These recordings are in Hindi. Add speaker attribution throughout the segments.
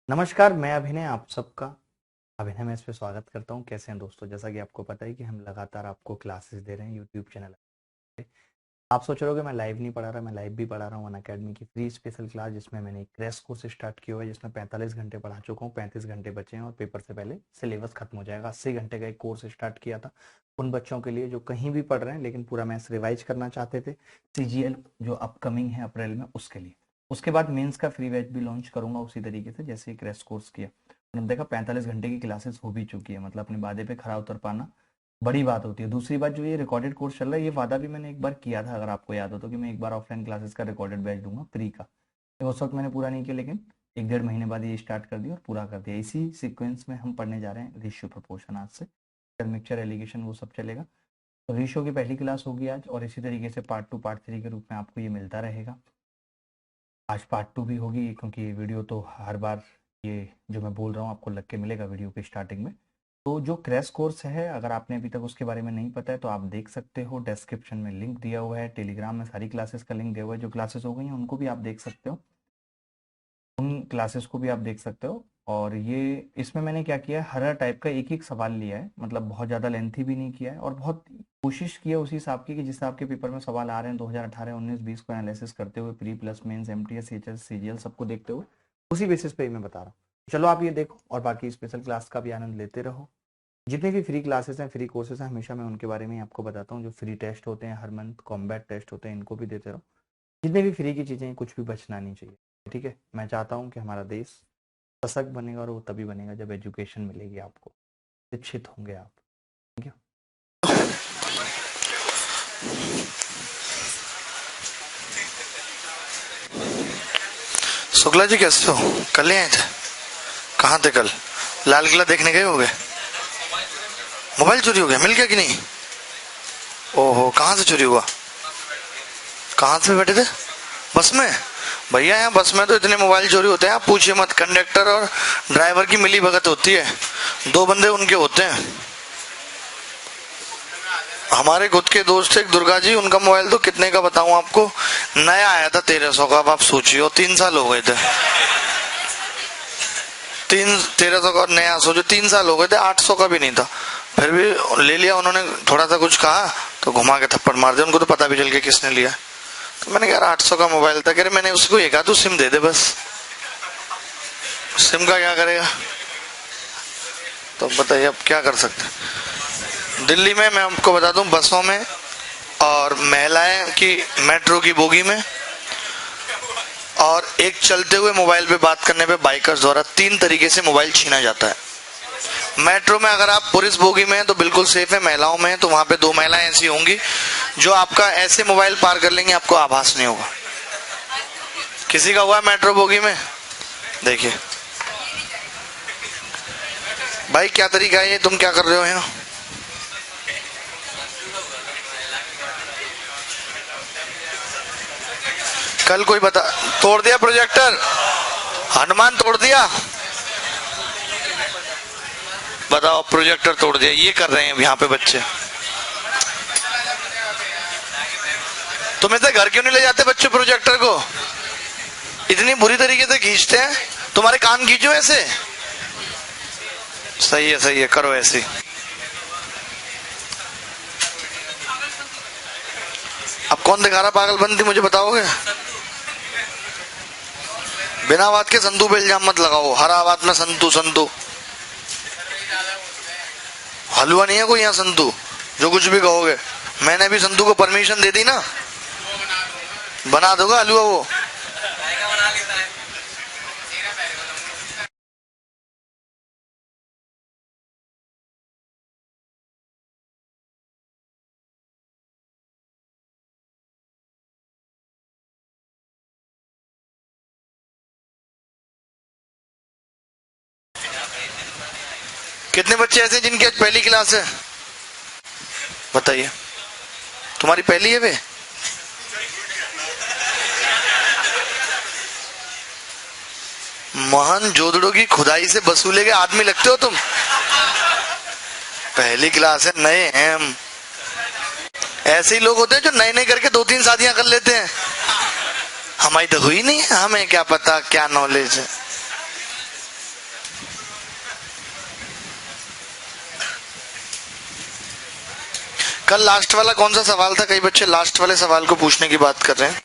Speaker 1: नमस्कार, मैं अभिनय आप सबका अभिनय में इस पे स्वागत करता हूँ। कैसे हैं दोस्तों? जैसा कि आपको पता है कि हम लगातार आपको क्लासेस दे रहे हैं यूट्यूब चैनल पे। आप सोच रहे होगे मैं लाइव नहीं पढ़ा रहा, मैं लाइव भी पढ़ा रहा हूँ। अनअकैडमी की फ्री स्पेशल क्लास जिसमें मैंने एक क्रैश कोर्स स्टार्ट किया हुआ है, जिसमें 45 घंटे पढ़ा चुका हूँ। 35 घंटे बचे हैं और पेपर से पहले सिलेबस खत्म हो जाएगा। 80 घंटे का एक कोर्स स्टार्ट किया था उन बच्चों के लिए जो कहीं भी पढ़ रहे हैं लेकिन पूरा मैथ्स रिवाइज करना चाहते थे, सीजीएल जो अपकमिंग है अप्रैल में उसके लिए। उसके बाद मेंस का फ्री बैच भी लॉन्च करूंगा उसी तरीके से जैसे क्रैश कोर्स किया। हमने देखा 45 घंटे की क्लासेस हो भी चुकी है, मतलब अपने वादे पे खरा उतर पाना बड़ी बात होती है। दूसरी बात, जो ये रिकॉर्डेड कोर्स चल रहा है, ये वादा भी मैंने एक बार किया था, अगर आपको याद हो तो, कि मैं एक बार ऑफलाइन क्लासेस का रिकॉर्डेड बैच दूंगा फ्री का। तो उस वक्त मैंने पूरा नहीं किया, लेकिन 1-1.5 महीने बाद ये स्टार्ट कर दिया और पूरा कर दिया। इसी सीक्वेंस में हम पढ़ने जा रहे हैं रेशियो प्रोपोर्शन आज से। मिक्सचर एलिगेशन वो सब चलेगा। तो रेशियो की पहली क्लास होगी आज, और इसी तरीके से पार्ट 2 पार्ट 3 के रूप में आपको ये मिलता रहेगा। आज पार्ट 2 भी होगी, क्योंकि ये वीडियो तो हर बार ये जो मैं बोल रहा हूँ आपको लग के मिलेगा वीडियो के स्टार्टिंग में। तो जो क्रैश कोर्स है, अगर आपने अभी तक उसके बारे में नहीं पता है तो आप देख सकते हो, डिस्क्रिप्शन में लिंक दिया हुआ है। टेलीग्राम में सारी क्लासेस का लिंक दिया हुआ है। जो क्लासेस हो गई हैं उनको भी आप देख सकते हो, उन क्लासेस को भी आप देख सकते हो। और ये इसमें मैंने क्या किया है, हर टाइप का एक एक सवाल लिया है, मतलब बहुत ज़्यादा लेंथी भी नहीं किया है, और बहुत कोशिश की है उसी हिसाब की कि जिस हिसाब के पेपर में सवाल आ रहे हैं 2018, 19, 20 को एनालिसिस करते हुए, pre plus mains, MTS, HS, CGL सबको देखते हुए उसी बेसिस पे ही मैं बता रहा हूँ। चलो आप ये देखो और बाकी स्पेशल क्लास का भी आनंद लेते रहो। जितने भी फ्री क्लासेस हैं, फ्री कोर्सेज हैं, हमेशा मैं उनके बारे में ही आपको बताता हूँ। जो फ्री टेस्ट होते हैं हर मंथ, कॉम्बैट टेस्ट होते हैं, इनको भी देते रहो। जितने भी फ्री की चीज़ें हैं, कुछ भी बचना नहीं चाहिए, ठीक है। मैं चाहता हूँ कि हमारा देश सशक्त बनेगा, और वो तभी बनेगा जब एजुकेशन मिलेगी आपको, शिक्षित होंगे आप। Thank you.
Speaker 2: शुक्ला जी कैसे हो? कल ही आए थे? कहाँ थे कल? लाल किला देखने गए होगे? मोबाइल चोरी हो गया, मिल गया कि नहीं? ओहो, कहाँ से चोरी हुआ? कहाँ से बैठे थे? बस में? भैया यहाँ बस में तो इतने मोबाइल चोरी होते हैं, आप पूछिए मत। कंडक्टर और ड्राइवर की मिली भगत होती है, 2 बंदे उनके होते हैं। हमारे खुद के दोस्त एक दुर्गा जी, उनका मोबाइल तो कितने का बताऊं आपको, नया आया था 1300 का। अब आप सोचिए, 3 साल हो गए थे। 1300 का नया, सोचो 3 साल हो गए थे, 800 का भी नहीं था। फिर भी ले लिया उन्होंने। थोड़ा सा कुछ कहा तो घुमा के थप्पड़ मार दिया। उनको तो पता भी चल गया किसने लिया। तो मैंने कहा 800 का मोबाइल था। कह रहे मैंने उसको ये कहा तू सिम दे दे बस। सिम का क्या करेगा? तो बताइए अब क्या कर सकते। दिल्ली में मैं आपको बता दूं, बसों में और महिलाएं की मेट्रो की बोगी में, और एक चलते हुए मोबाइल पे बात करने पे बाइकर्स द्वारा 3 तरीके से मोबाइल छीना जाता है। मेट्रो में अगर आप पुरुष बोगी में हैं तो बिल्कुल सेफ है। महिलाओं में तो वहां पे 2 महिलाएं ऐसी होंगी जो आपका ऐसे मोबाइल पार कर लेंगे, आपको आभास नहीं होगा। किसी का हुआ मेट्रो बोगी में? देखिए भाई क्या तरीका है ये, तुम क्या कर रहे हो यहाँ? कल कोई बता, तोड़ दिया प्रोजेक्टर, हनुमान तोड़ दिया। बताओ, प्रोजेक्टर तोड़ दिया, ये कर रहे हैं यहाँ पे बच्चे। तुम ऐसे घर क्यों नहीं ले जाते बच्चे प्रोजेक्टर को? इतनी बुरी तरीके से खींचते हैं, तुम्हारे कान खींचो ऐसे। सही है सही है, करो ऐसे। अब कौन दिखा रहा पागलबंदी, मुझे बताओगे? बिना बात के संतू पे इल्जाम मत लगाओ। हर बात में संतू संतू। हलवा नहीं है कोई यहाँ संतू, जो कुछ भी कहोगे। मैंने भी संतू को परमिशन दे दी ना, बना दोगा हलवा वो। कितने बच्चे ऐसे जिनकी आज पहली क्लास है? बताइए, तुम्हारी पहली है वे? महान जोधड़ों की खुदाई से वसूले के आदमी लगते हो तुम। पहली क्लास है, नए हैं हम। ऐसे ही लोग होते हैं जो नए नए करके 2-3 शादियां कर लेते हैं। हमारी तो हुई नहीं है, हमें क्या पता क्या नॉलेज है। कल लास्ट वाला कौन सा सवाल था? कई बच्चे लास्ट वाले सवाल को पूछने की बात कर रहे हैं।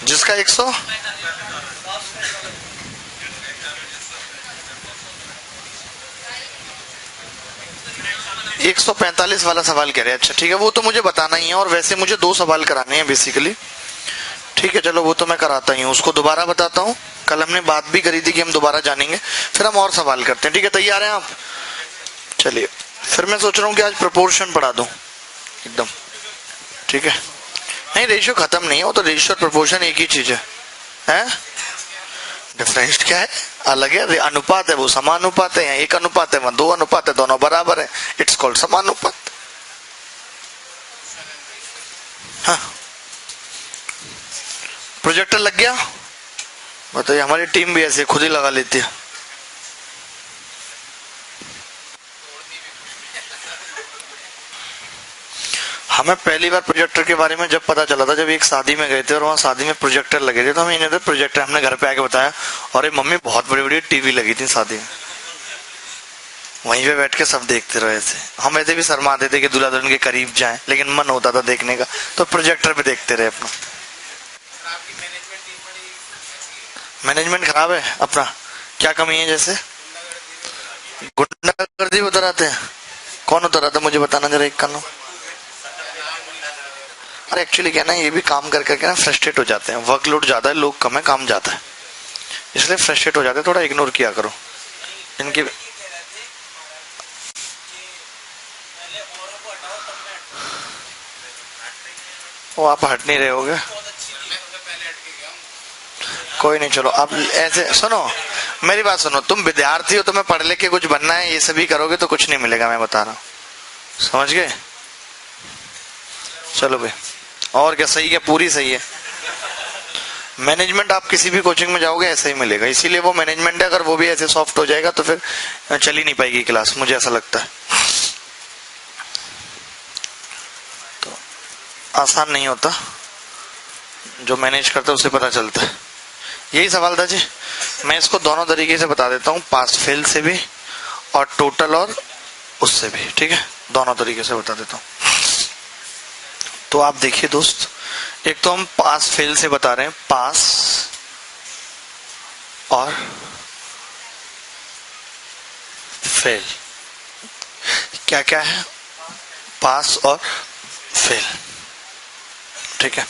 Speaker 2: जिसका 145 वाला सवाल कह रहे हैं। अच्छा ठीक है, वो तो मुझे बताना ही है, और वैसे मुझे 2 सवाल कराने हैं बेसिकली। ठीक है चलो, वो तो मैं कराता ही हूँ। उसको दोबारा बताता हूँ, कल हमने बात भी करी थी कि हम दोबारा जानेंगे, फिर हम और सवाल करते हैं। ठीक है, तैयार हैं आप? चलिए, फिर मैं सोच रहा हूँ कि आज प्रोपोर्शन पढ़ा दूं एकदम। ठीक है, नहीं रेशियो खत्म नहीं है, वो तो रेशियो और प्रोपोर्शन एक ही चीज है। हैं? डिफरेंस क्या है? अलग है, अनुपात है वो, समानुपात है, एक अनुपात है वहां 2 अनुपात है, दोनों बराबर है, इट्स कॉल्ड समानुपात। हाँ, प्रोजेक्टर लग गया? बताइए, हमारी टीम भी ऐसे खुद ही लगा लेती है। हमें पहली बार प्रोजेक्टर के बारे में जब पता चला था, जब एक शादी में गए थे और वहाँ शादी में प्रोजेक्टर लगे थे, तो हमें इन्हें प्रोजेक्टर, हमने घर पे आके बताया, और मम्मी बहुत बड़ी बड़ी टीवी लगी थी शादी में, वहीं पे बैठ के सब देखते रहे थे। हम ऐसे भी शर्माते थे कि दूल्हा दुल्हन के करीब जाएं, लेकिन मन होता था देखने का, तो प्रोजेक्टर पे देखते रहे अपना। मैनेजमेंट खराब है अपना, क्या कमी है? जैसे गुंडागर्दी उतर आते हैं। कौन उतर आता मुझे बताना जरा एक कानून। अरे एक्चुअली क्या ना, ये भी काम कर करके ना फ्रस्ट्रेट हो जाते हैं, वर्कलोड ज्यादा है, लोग कम है, काम ज्यादा है, इसलिए फ्रस्ट्रेट हो जाते हैं। थोड़ा इग्नोर किया करो इनकी। वो आप हट नहीं रहे होगे, कोई नहीं, चलो आप ऐसे सुनो, मेरी बात सुनो, तुम विद्यार्थी हो, तुम्हें पढ़ लिख के कुछ बनना है, ये सभी करोगे तो कुछ नहीं मिलेगा, मैं बता रहा हूँ, समझ गए? चलो भाई, और क्या सही है, पूरी सही है। मैनेजमेंट आप किसी भी कोचिंग में जाओगे ऐसा ही मिलेगा, इसीलिए वो मैनेजमेंट है, अगर वो भी ऐसे सॉफ्ट हो जाएगा तो फिर चल ही नहीं पाएगी क्लास, मुझे ऐसा लगता है। तो आसान नहीं होता, जो मैनेज करता है उसे पता चलता है। यही सवाल था जी, मैं इसको दोनों तरीके से बता देता हूँ, पास फेल से भी और टोटल और उससे भी। ठीक है, दोनों तरीके से बता देता हूँ। तो आप देखिए दोस्त, एक तो हम पास फेल से बता रहे हैं, पास और फेल क्या क्या है, पास और फेल। ठीक है,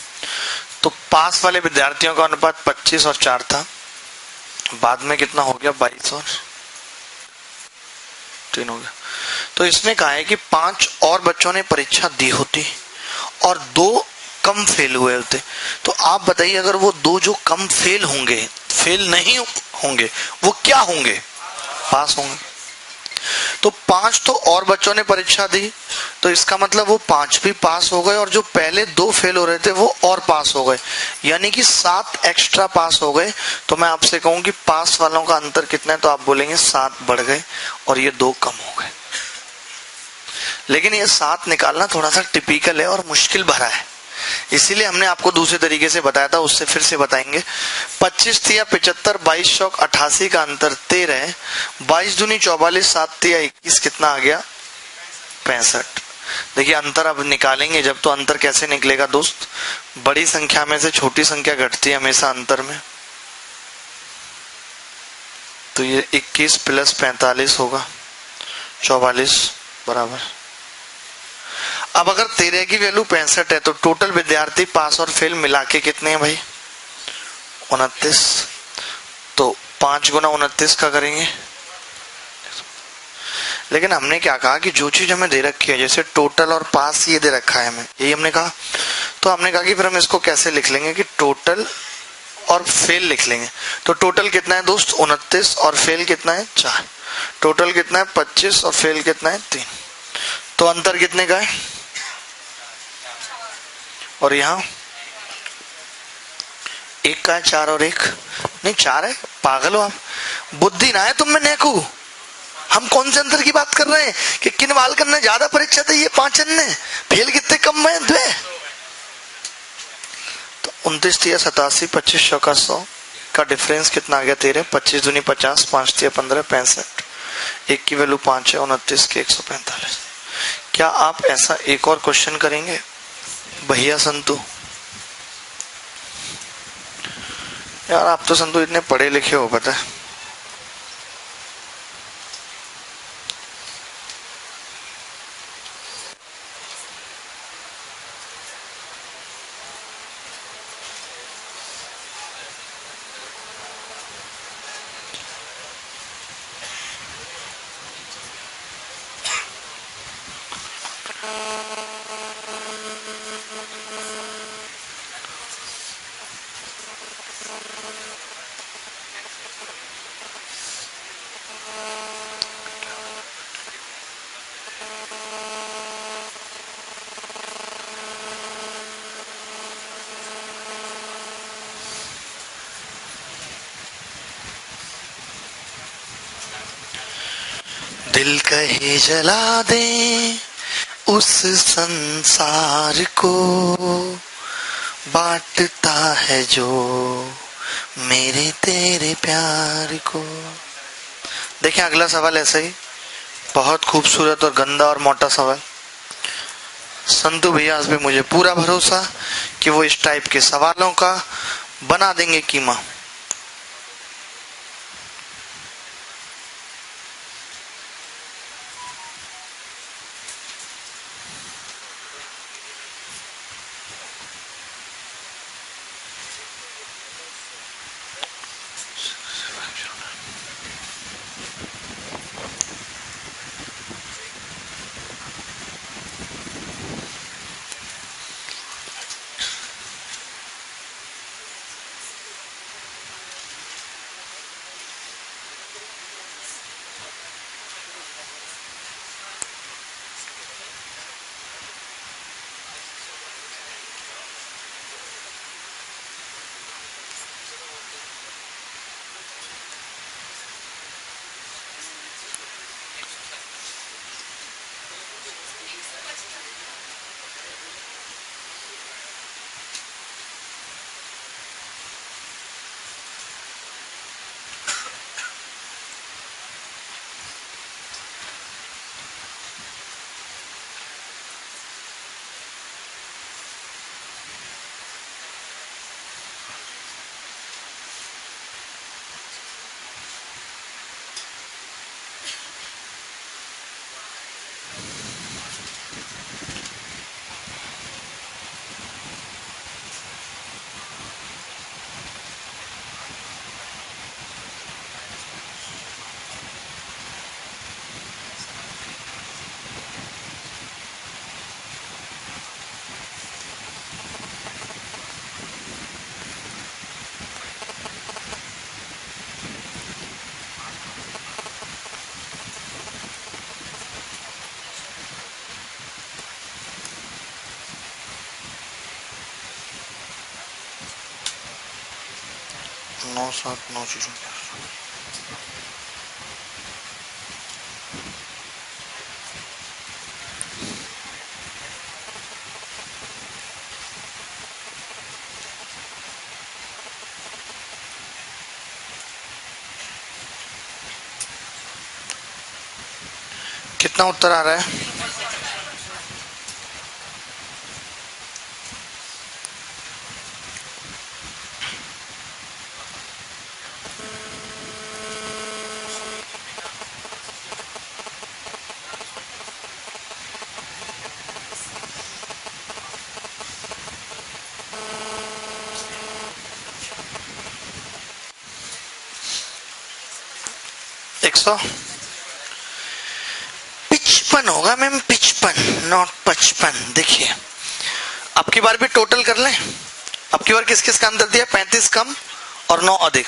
Speaker 2: तो पास वाले विद्यार्थियों का अनुपात 25 और 4 था, बाद में कितना हो गया, 22 और 3 हो गया। तो इसने कहा है कि 5 और बच्चों ने परीक्षा दी होती और 2 कम फेल हुए होते, तो आप बताइए, अगर वो 2 जो कम फेल होंगे, फेल नहीं होंगे, वो क्या होंगे, पास होंगे। तो 5 तो और बच्चों ने परीक्षा दी, तो इसका मतलब वो 5 भी पास हो गए, और जो पहले 2 फेल हो रहे थे वो और पास हो गए, यानी कि 7 एक्स्ट्रा पास हो गए। तो मैं आपसे कहूं कि पास वालों का अंतर कितना है, तो आप बोलेंगे 7 बढ़ गए और ये 2 कम हो गए। लेकिन ये 7 निकालना थोड़ा सा टिपिकल है और मुश्किल भरा है, इसीलिए हमने आपको दूसरे तरीके से बताया था, उससे फिर से बताएंगे। 25 तिया 75, 22 चौक 88 का अंतर 13, 22 दूनी 44, 7 तिया 21, कितना आ गया, 65। देखिए अंतर अब निकालेंगे जब, तो अंतर कैसे निकलेगा दोस्त, बड़ी संख्या में से छोटी संख्या घटती है हमेशा अंतर में, तो ये 21 प्लस 45 होगा 44 बराबर। अब अगर 13 की वैल्यू 65 है, तो टोटल विद्यार्थी पास और फेल मिला के कितने हैं भाई, 29। तो 5 गुना 29 का करेंगे। लेकिन हमने क्या कहा कि जो चीज हमें दे रखी है, जैसे टोटल और पास ये दे रखा है हमें, यही हमने कहा, तो हमने कहा कि फिर हम इसको कैसे लिख लेंगे कि टोटल और फेल लिख लेंगे। तो टोटल कितना है दोस्त, 29, और फेल कितना है 4, टोटल कितना है 25 और फेल कितना है 3, तो अंतर कितने का है, और यहां 1 का है, 4 और 1 नहीं 4 है, पागल हो आप, बुद्धि ना है तुम में नेकू। हम कौन से अंतर की बात कर रहे हैं कि किन बालकन ने ज्यादा परीक्षा दी, ये 5 ने, फेल कितने कम में 2। तो 29 तिया 87, 25 चौका 100 का डिफरेंस कितना आ गया 13, 25 दूनी 50, 5 तिया 15, 65। एक की वैल्यू 5 है, 29 के 145। क्या आप ऐसा एक और क्वेश्चन करेंगे भैया संतु? यार आप तो संतु इतने पढ़े लिखे हो, पता है। दिल कहे जला दे उस संसार को, बांटता है जो मेरे तेरे प्यार को। देखें अगला सवाल ऐसा ही बहुत खूबसूरत और गंदा और मोटा सवाल। संतु भैया पे मुझे पूरा भरोसा कि वो इस टाइप के सवालों का बना देंगे कीमा। नौ सात नौ चीजों कितना उत्तर आ रहा है? एक सौ 55 होगा मैम, 55 नॉट 55। देखिए अब की बार भी टोटल कर लें। अब की बार किस किस का अंतर दिया? 35 कम और 9 अधिक,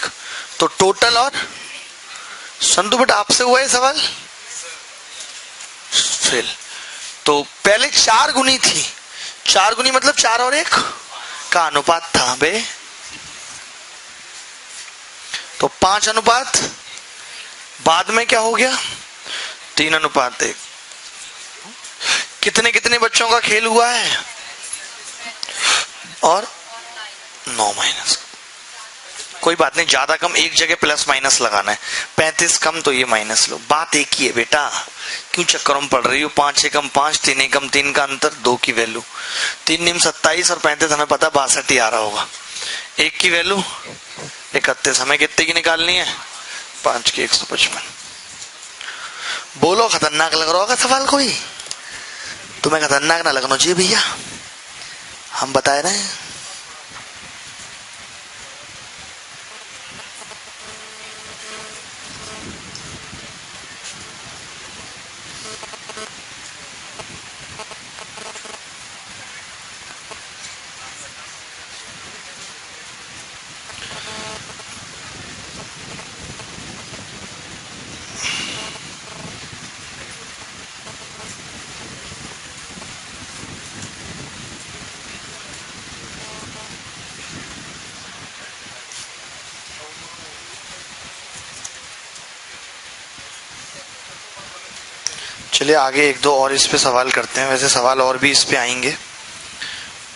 Speaker 2: तो टोटल। और संतु बेटा आपसे हुआ है सवाल फेल। तो पहले 4 गुनी थी, 4 गुनी मतलब 4 और 1 का अनुपात था बे, तो 5 अनुपात, बाद में क्या हो गया? 3 अनुपात 1। कितने कितने बच्चों का खेल हुआ है? और 9 माइनस। कोई बात नहीं, ज्यादा कम एक जगह प्लस माइनस लगाना है। 35 कम तो ये माइनस लो, बात एक ही है बेटा, क्यों चक्करों में पड़ रही हो। 5 एकम 5, 3 एकम 3 का अंतर, 2 की वैल्यू 3 निम 27 और 35 हमें पता 62 ही आ रहा होगा। 1 की वैल्यू 31, हमें कितने की निकालनी है? 5 की 155। बोलो खतरनाक लग रहा होगा सवाल कोई? तुम्हें खतरनाक ना लगना चाहिए भैया, हम बता रहे हैं। चलिए आगे एक दो और इस पे सवाल करते हैं। वैसे सवाल और भी इस पे आएंगे,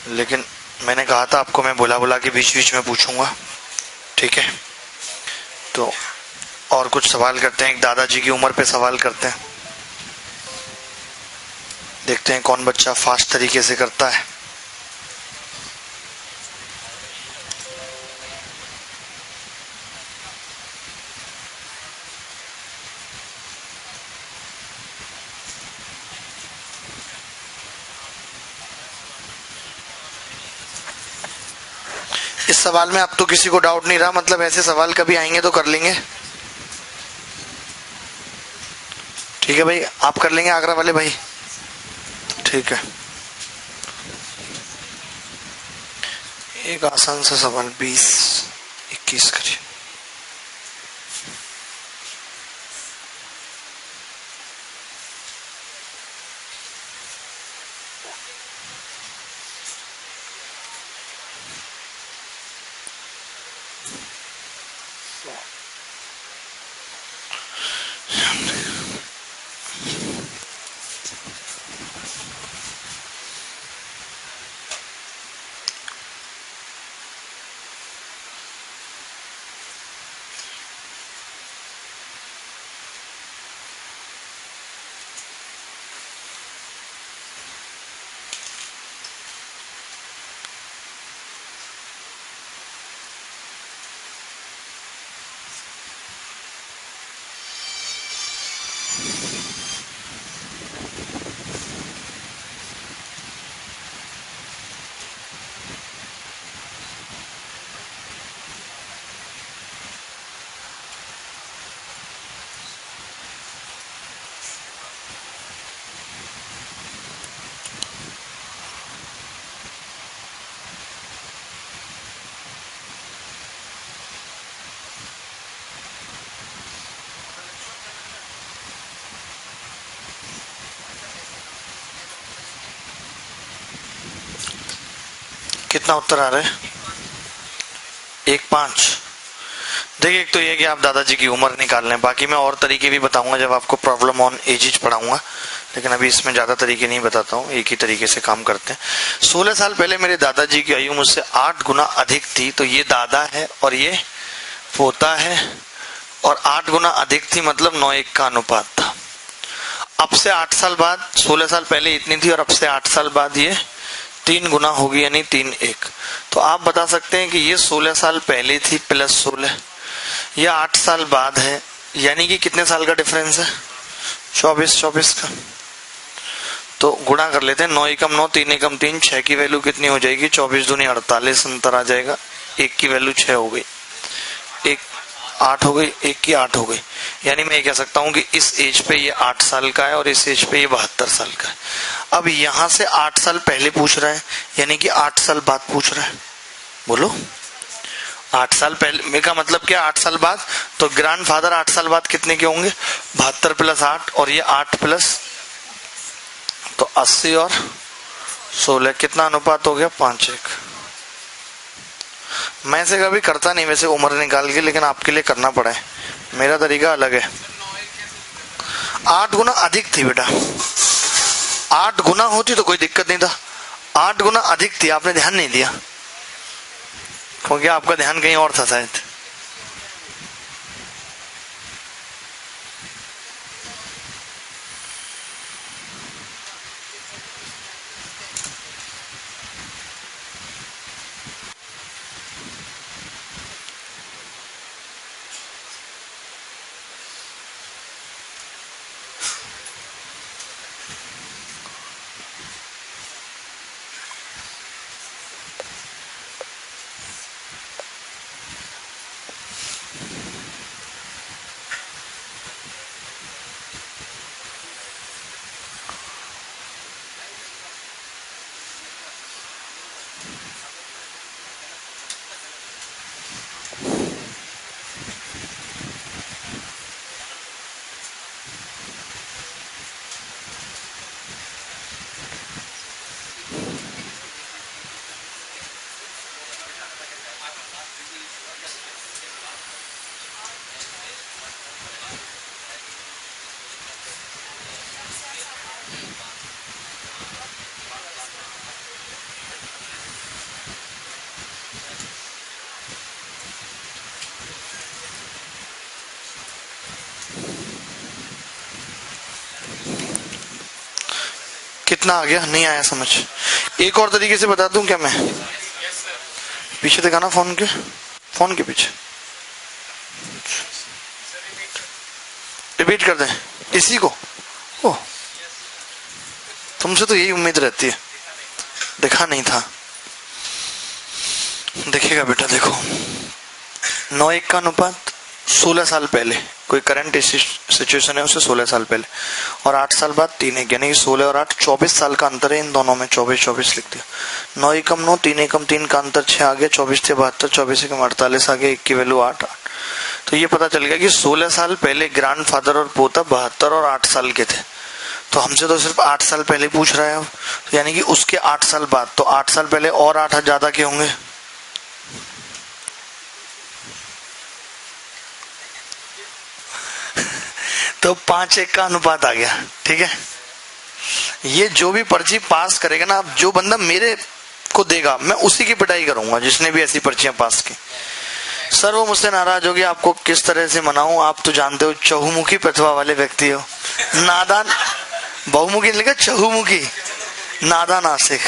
Speaker 2: लेकिन मैंने कहा था आपको मैं बुला के बीच बीच में पूछूंगा, ठीक है। तो और कुछ सवाल करते हैं, एक दादाजी की उम्र पे सवाल करते हैं, देखते हैं कौन बच्चा फास्ट तरीके से करता है। इस सवाल में अब तो किसी को डाउट नहीं रहा, मतलब ऐसे सवाल कभी आएंगे तो कर लेंगे, ठीक है भाई। आप कर लेंगे आगरा वाले भाई, ठीक है। एक आसान सा सवाल 20-21 करिए। कितना उत्तर आ रहा है? 1-5। देखिए एक तो ये कि आप दादाजी की उम्र निकाल लें, बाकी मैं और तरीके भी बताऊंगा जब आपको प्रॉब्लम ऑन एजेज पढ़ाऊंगा, लेकिन अभी इसमें ज्यादा तरीके नहीं बताता हूँ, एक ही तरीके से काम करते हैं। 16 साल पहले मेरे दादाजी की आयु मुझसे 8 गुना अधिक थी, तो ये दादा है और ये पोता है, और 8 गुना अधिक थी मतलब 9:1 का अनुपात था। अब से 8 साल बाद, 16 साल पहले इतनी थी और अब से 8 साल बाद ये 3 गुना होगी, यानी 3:1। तो आप बता सकते हैं कि ये 16 साल पहले थी प्लस 16, यह 8 साल बाद है, यानी कि कितने साल का डिफरेंस है? 24 का। तो गुणा कर लेते हैं, 9 एकम 9, 3 एकम 3, 6 की वैल्यू कितनी हो जाएगी? 24 दूनी 48 अंतर आ जाएगा। 1 की वैल्यू 6 हो गई, 1 8 हो गई, 1 की 8 हो गई। यानी मैं कह सकता हूं कि इस एज पे ये 8 साल का है और इस एज पे ये 72 साल का है। अब यहां से 8 साल पहले पूछ रहा है, यानी कि 8 साल बाद पूछ रहा है। बोलो 8 साल पहले का मतलब क्या? 8 साल बाद। तो ग्रैंडफादर 8 साल बाद कितने के होंगे? 72 + 8, और ये 8 प्लस, तो 80 और 16 कितना अनुपात हो गया? 5:1। मैं से कभी करता नहीं वैसे उम्र निकाल के, लेकिन आपके लिए करना पड़ा है, मेरा तरीका अलग है। 8 गुना अधिक थी बेटा, 8 गुना होती तो कोई दिक्कत नहीं था, 8 गुना अधिक थी, आपने ध्यान नहीं दिया क्योंकि आपका ध्यान कहीं और था शायद। कितना आ गया, नहीं आया समझ। एक और तरीके से बता दूं क्या मैं? पीछे दिखाना फोन के पीछे, रिपीट कर दें इसी को। ओह, तुमसे तो यही उम्मीद रहती है, देखा नहीं था। देखिएगा बेटा, देखो 9:1 का अनुपात 16 साल पहले, कोई करंट सिचुएशन है उससे 16 साल पहले, और 8 साल बाद 3:1, यानी 16 और 8 24 साल का अंतर है इन दोनों में। 24 लिख दिया। 9 एकम 9, 3 एकम 3 का अंतर 6 आ गया, 24 से 72, 24 एकम 48 आ गया, 1 की वैल्यू 8। तो ये पता चल गया कि 16 साल पहले ग्रैंडफादर और पोता 72 और 8 साल के थे। तो हमसे तो सिर्फ 8 साल पहले पूछ रहा है, तो यानी कि उसके 8 साल बाद, तो 8 साल पहले और 8 ज्यादा के होंगे। तो 5:1 का अनुपात आ गया। ठीक है, ये जो भी पर्ची पास करेगा ना, अब जो बंदा मेरे को देगा मैं उसी की पिटाई करूंगा, जिसने भी ऐसी पर्चियां पास की। सर वो मुझसे नाराज हो गया, आपको किस तरह से मनाऊं? आप तो जानते हो चहुमुखी प्रतिभा वाले व्यक्ति हो। नादान, बहुमुखी लिखा, चहुमुखी, नादान आशिक।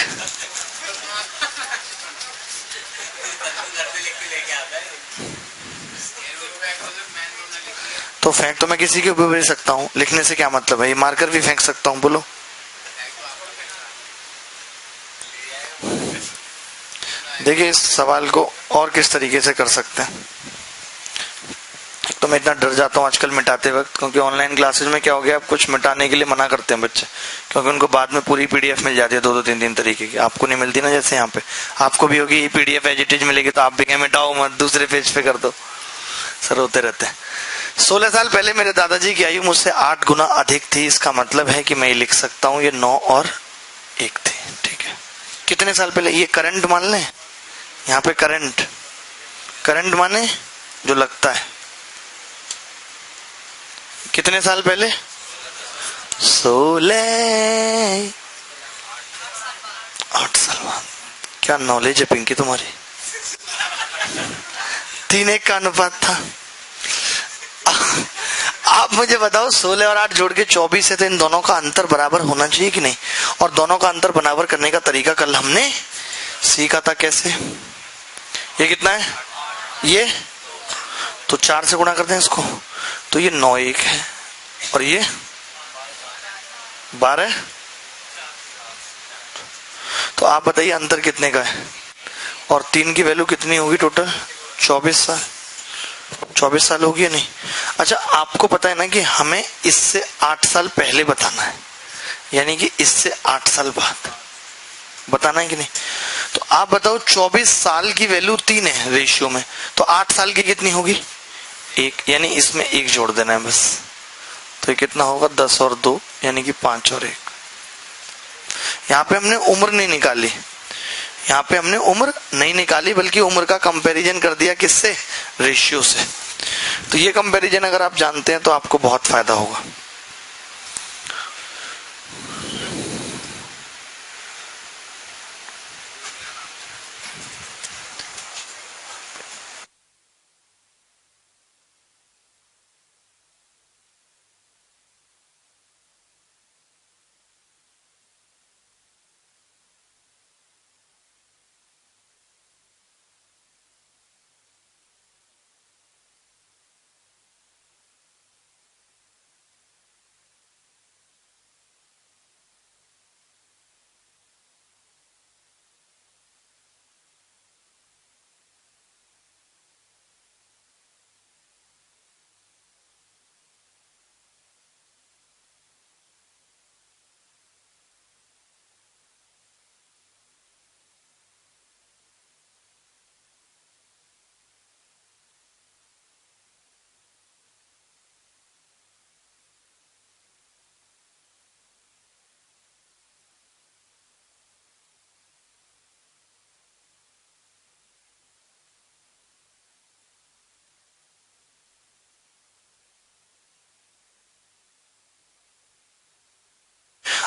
Speaker 2: तो फेंक तो मैं किसी के ऊपर भी सकता हूँ, लिखने से क्या मतलब है? ये मार्कर भी फेंक सकता हूँ, बोलो। देखिए इस सवाल को और किस तरीके से कर सकते हैं। तो मैं इतना डर जाता हूँ आजकल मिटाते वक्त, क्योंकि ऑनलाइन क्लासेस में क्या हो गया, आप कुछ मिटाने के लिए मना करते हैं बच्चे, क्योंकि उनको बाद में पूरी पीडीएफ मिल जाती है 2-2 3-3 तरीके की। आपको नहीं मिलती ना, जैसे यहाँ पे आपको भी होगी, ये पीडीएफ एज इट इज मिलेगी, तो आप भी क्या मिटाओ मत, दूसरे पेज पे कर दो। सर होते रहते हैं। 16 साल पहले मेरे दादाजी की आयु मुझसे 8 गुना अधिक थी। इसका मतलब है कि मैं ये लिख सकता हूँ, ये 9 और 1 थी। ठीक है, कितने साल पहले? ये करंट मान लें, यहाँ पे करंट माने जो लगता है। कितने साल पहले? 16, 8 साल बाद। क्या नॉलेज है पिंकी तुम्हारी। 3:1 का अनुपात था। आप मुझे बताओ 16 और 8 जोड़ के 24 है, तो इन दोनों का अंतर बराबर होना चाहिए कि नहीं? और दोनों का अंतर बराबर करने का तरीका कल हमने सीखा था। कैसे? ये कितना है? ये तो 4 से गुणा करते हैं इसको, तो ये 9:1 है, और ये 12। तो आप बताइए अंतर कितने का है? और 3 की वैल्यू कितनी होगी टोटल? 24 साल। 24 साल होगी या नहीं? अच्छा, आपको पता है ना कि हमें इससे 8 साल पहले बताना है, यानी कि इससे 8 साल बाद बताना है कि नहीं? तो आप बताओ 24 साल की वैल्यू 3 है रेशियो में, तो 8 साल की कितनी होगी? 1, यानी इसमें 1 जोड़ देना है बस। तो ये कितना होगा? 10 और 2, यानी कि 5 और 1। यहाँ पे हमने उम्र नहीं निकाली, यहाँ पे हमने उम्र नहीं निकाली, बल्कि उम्र का कंपैरिजन कर दिया किससे? रेशियो से। तो ये कंपैरिजन अगर आप जानते हैं तो आपको बहुत फायदा होगा।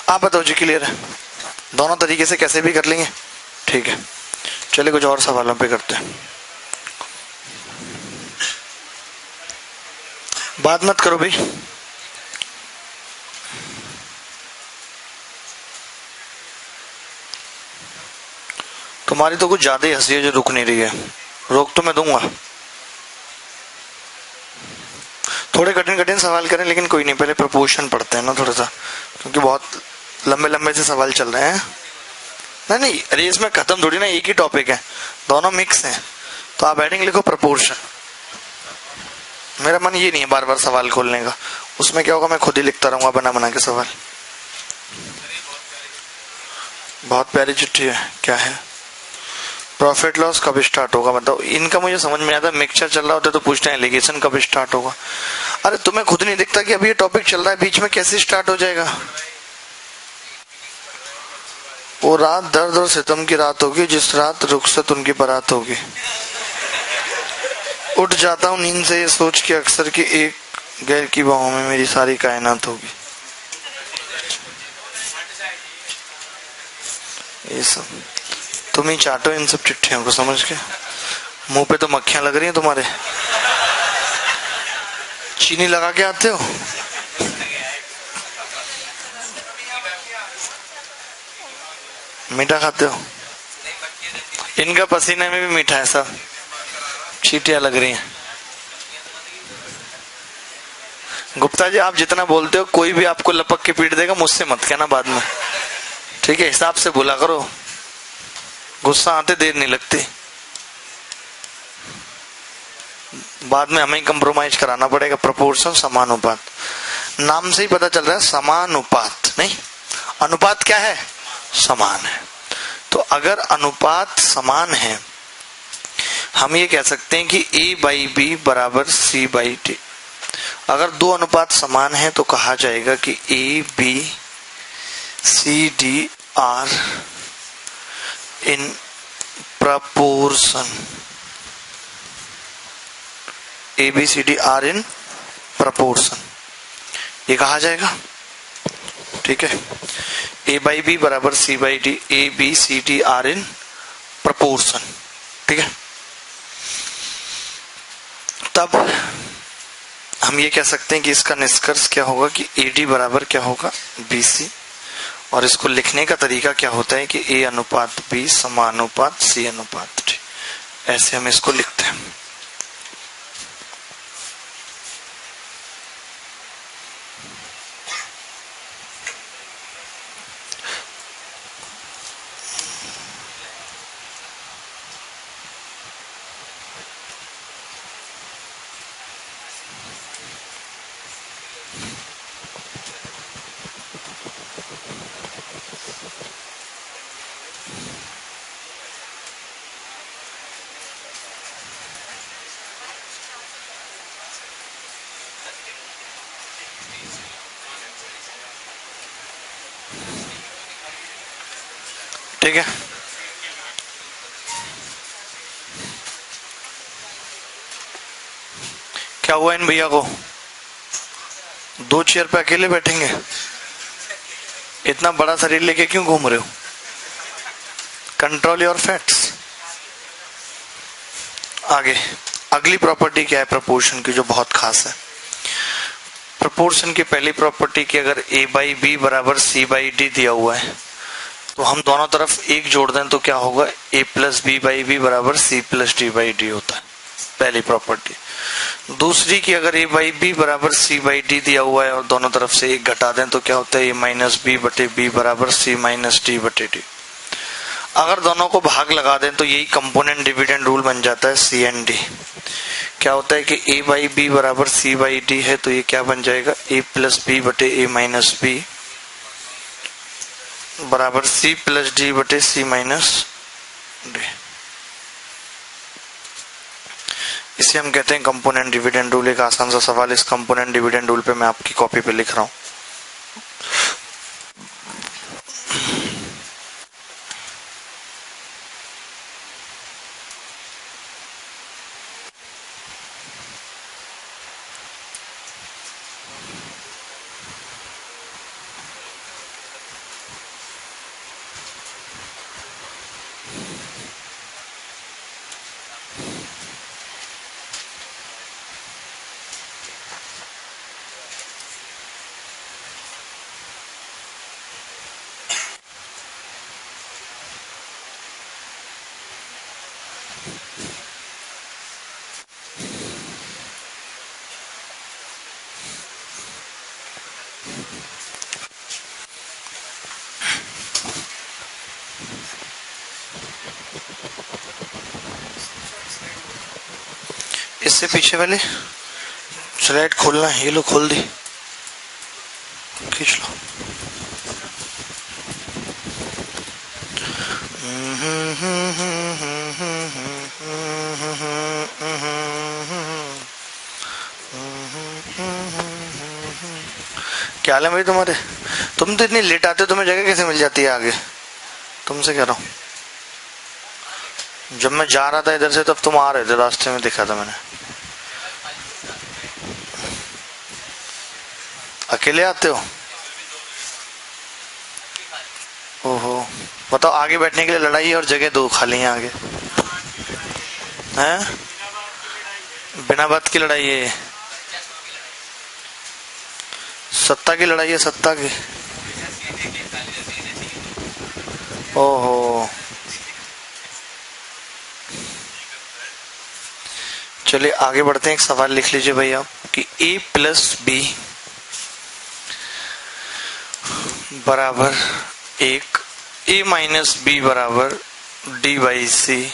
Speaker 2: आप बताओ जी, क्लियर है? दोनों तरीके से कैसे भी कर लेंगे। ठीक है, चलिए कुछ और सवालों पे करते हैं। बात मत करो भाई। तुम्हारी तो कुछ ज्यादा ही हंसी है जो रुक नहीं रही है। रोक तो मैं दूंगा। थोड़े कठिन कठिन सवाल करें, लेकिन कोई नहीं, पहले प्रपोर्शन पढ़ते हैं ना थोड़ा सा, क्योंकि बहुत लंबे लंबे से सवाल चल रहे हैं। नहीं नहीं, अरे इसमें खत्म थोड़ी ना, एक ही टॉपिक है, दोनों मिक्स हैं। तो आप हेडिंग लिखो प्रपोर्शन। मेरा मन ये नहीं है बार बार सवाल खोलने का, उसमें क्या होगा, मैं खुद ही लिखता रहूंगा बना बना के सवाल। बहुत प्यारी चिट्ठी है, क्या है? प्रॉफिट लॉस कब स्टार्ट होगा? मतलब इनका मुझे समझ में आता है, मिक्सचर चल रहा होता है तो पूछते हैं एलिगेशन कब स्टार्ट होगा। अरे तुम्हें खुद नहीं दिखता कि अभी ये टॉपिक चल रहा है, बीच में कैसे स्टार्ट हो जाएगा? वो रात दर्द और सितम की रात होगी, जिस रात रुखसत उनकी बारात होगी। उठ जाता हूँ नींद से ये सोच के अक्सर कि एक गैर की बाहों में मेरी सारी कायनात होगी। ये सब तुम ही चाटो इन सब चिट्ठियों को समझ के। मुंह पे तो मक्खियां लग रही हैं तुम्हारे। चीनी लगा के आते हो? मीठा खाते हो? इनका पसीने में भी मीठा है सब, चीटियां लग रही हैं। गुप्ता जी आप जितना बोलते हो, कोई भी आपको लपक के पीट देगा, मुझसे मत कहना बाद में, ठीक है? हिसाब से बोला करो, गुस्सा आते देर नहीं लगती, बाद में हमें कंप्रोमाइज कराना पड़ेगा। प्रोपोर्शन समानुपात, नाम से ही पता चल रहा है समानुपात नहीं, अनुपात क्या है? समान है। तो अगर अनुपात समान है, हम ये कह सकते हैं कि A बाई बी बराबर C बाई टी। अगर दो अनुपात समान है तो कहा जाएगा कि A B C D are in proportion. A B C D are in proportion, ये कहा जाएगा, ठीक है? A बाई बी बराबर C by D, A B C D are in proportion, ठीक है? तब हम ये कह सकते हैं कि इसका निष्कर्ष क्या होगा कि AD बराबर क्या होगा? BC। और इसको लिखने का तरीका क्या होता है कि A अनुपात B समानुपात C अनुपात D, ऐसे हम इसको लिखते हैं। ठीक है? क्या हुआ इन भैया को? दो चेयर पे अकेले बैठेंगे? इतना बड़ा शरीर लेके क्यों घूम रहे हो? Control your fats. आगे अगली प्रॉपर्टी क्या है प्रोपोर्शन की, जो बहुत खास है। प्रोपोर्शन की पहली प्रॉपर्टी की अगर A बाई बी बराबर C बाई डी दिया हुआ है, तो हम दोनों तरफ एक जोड़ दें तो क्या होगा? A plus B by B बराबर C plus D by D होता है, पहली प्रॉपर्टी। दूसरी की अगर A बाई बी बराबर C बाई डी दिया हुआ है और दोनों तरफ से एक घटा दें तो क्या होता है? A माइनस बी बटे बी बराबर C माइनस डी बटे डी। अगर दोनों को भाग लगा दें तो यही कंपोनेंट डिविडेंड रूल बन जाता है CND। क्या होता है कि A बाई बी बराबर C बाई डी है, तो ये क्या बन जाएगा? A प्लस बी बटे A माइनस बी बराबर C प्लस डी बटे C माइनस डी। इसे हम कहते हैं कंपोनेंट डिविडेंड रूल। एक आसान सा सवाल इस कंपोनेंट डिविडेंड रूल पे मैं आपकी कॉपी पे लिख रहा हूं। इससे पीछे वाले स्लाइड खोलना है, ये लो खोल दी, खींच लो। क्या हाल है भाई तुम्हारे? तुम तो इतनी लेट आते हो, तुम्हें जगह कैसे मिल जाती है आगे? तुमसे कह रहा हूँ, जब मैं जा रहा था इधर से तब तुम आ रहे थे, रास्ते में देखा था मैंने। अकेले आते हो? ओहो, बताओ आगे बैठने के लिए लड़ाई है और जगह दो खाली है आगे हैं? बिना बात की लड़ाई है, सत्ता की लड़ाई है, सत्ता की। ओहो, चलिए आगे बढ़ते हैं। एक सवाल लिख लीजिए भाई आप कि a प्लस बी बराबर एक, a माइनस बी बराबर d by C,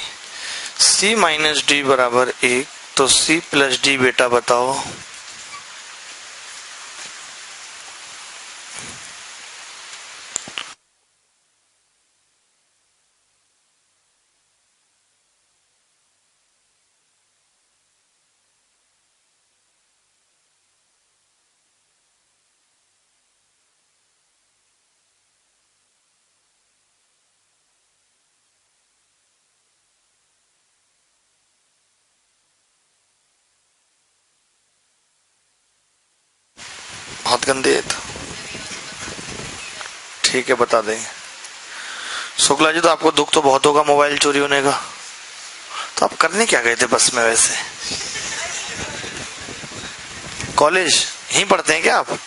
Speaker 2: c minus D बराबर एक, तो c प्लस डी बेटा बताओ। बहुत गंदे है तो ठीक है, बता देंगे। शुक्ला जी, तो आपको दुख तो बहुत होगा मोबाइल चोरी होने का, तो आप करने क्या गए थे बस में? वैसे कॉलेज यहीं पढ़ते हैं क्या आप?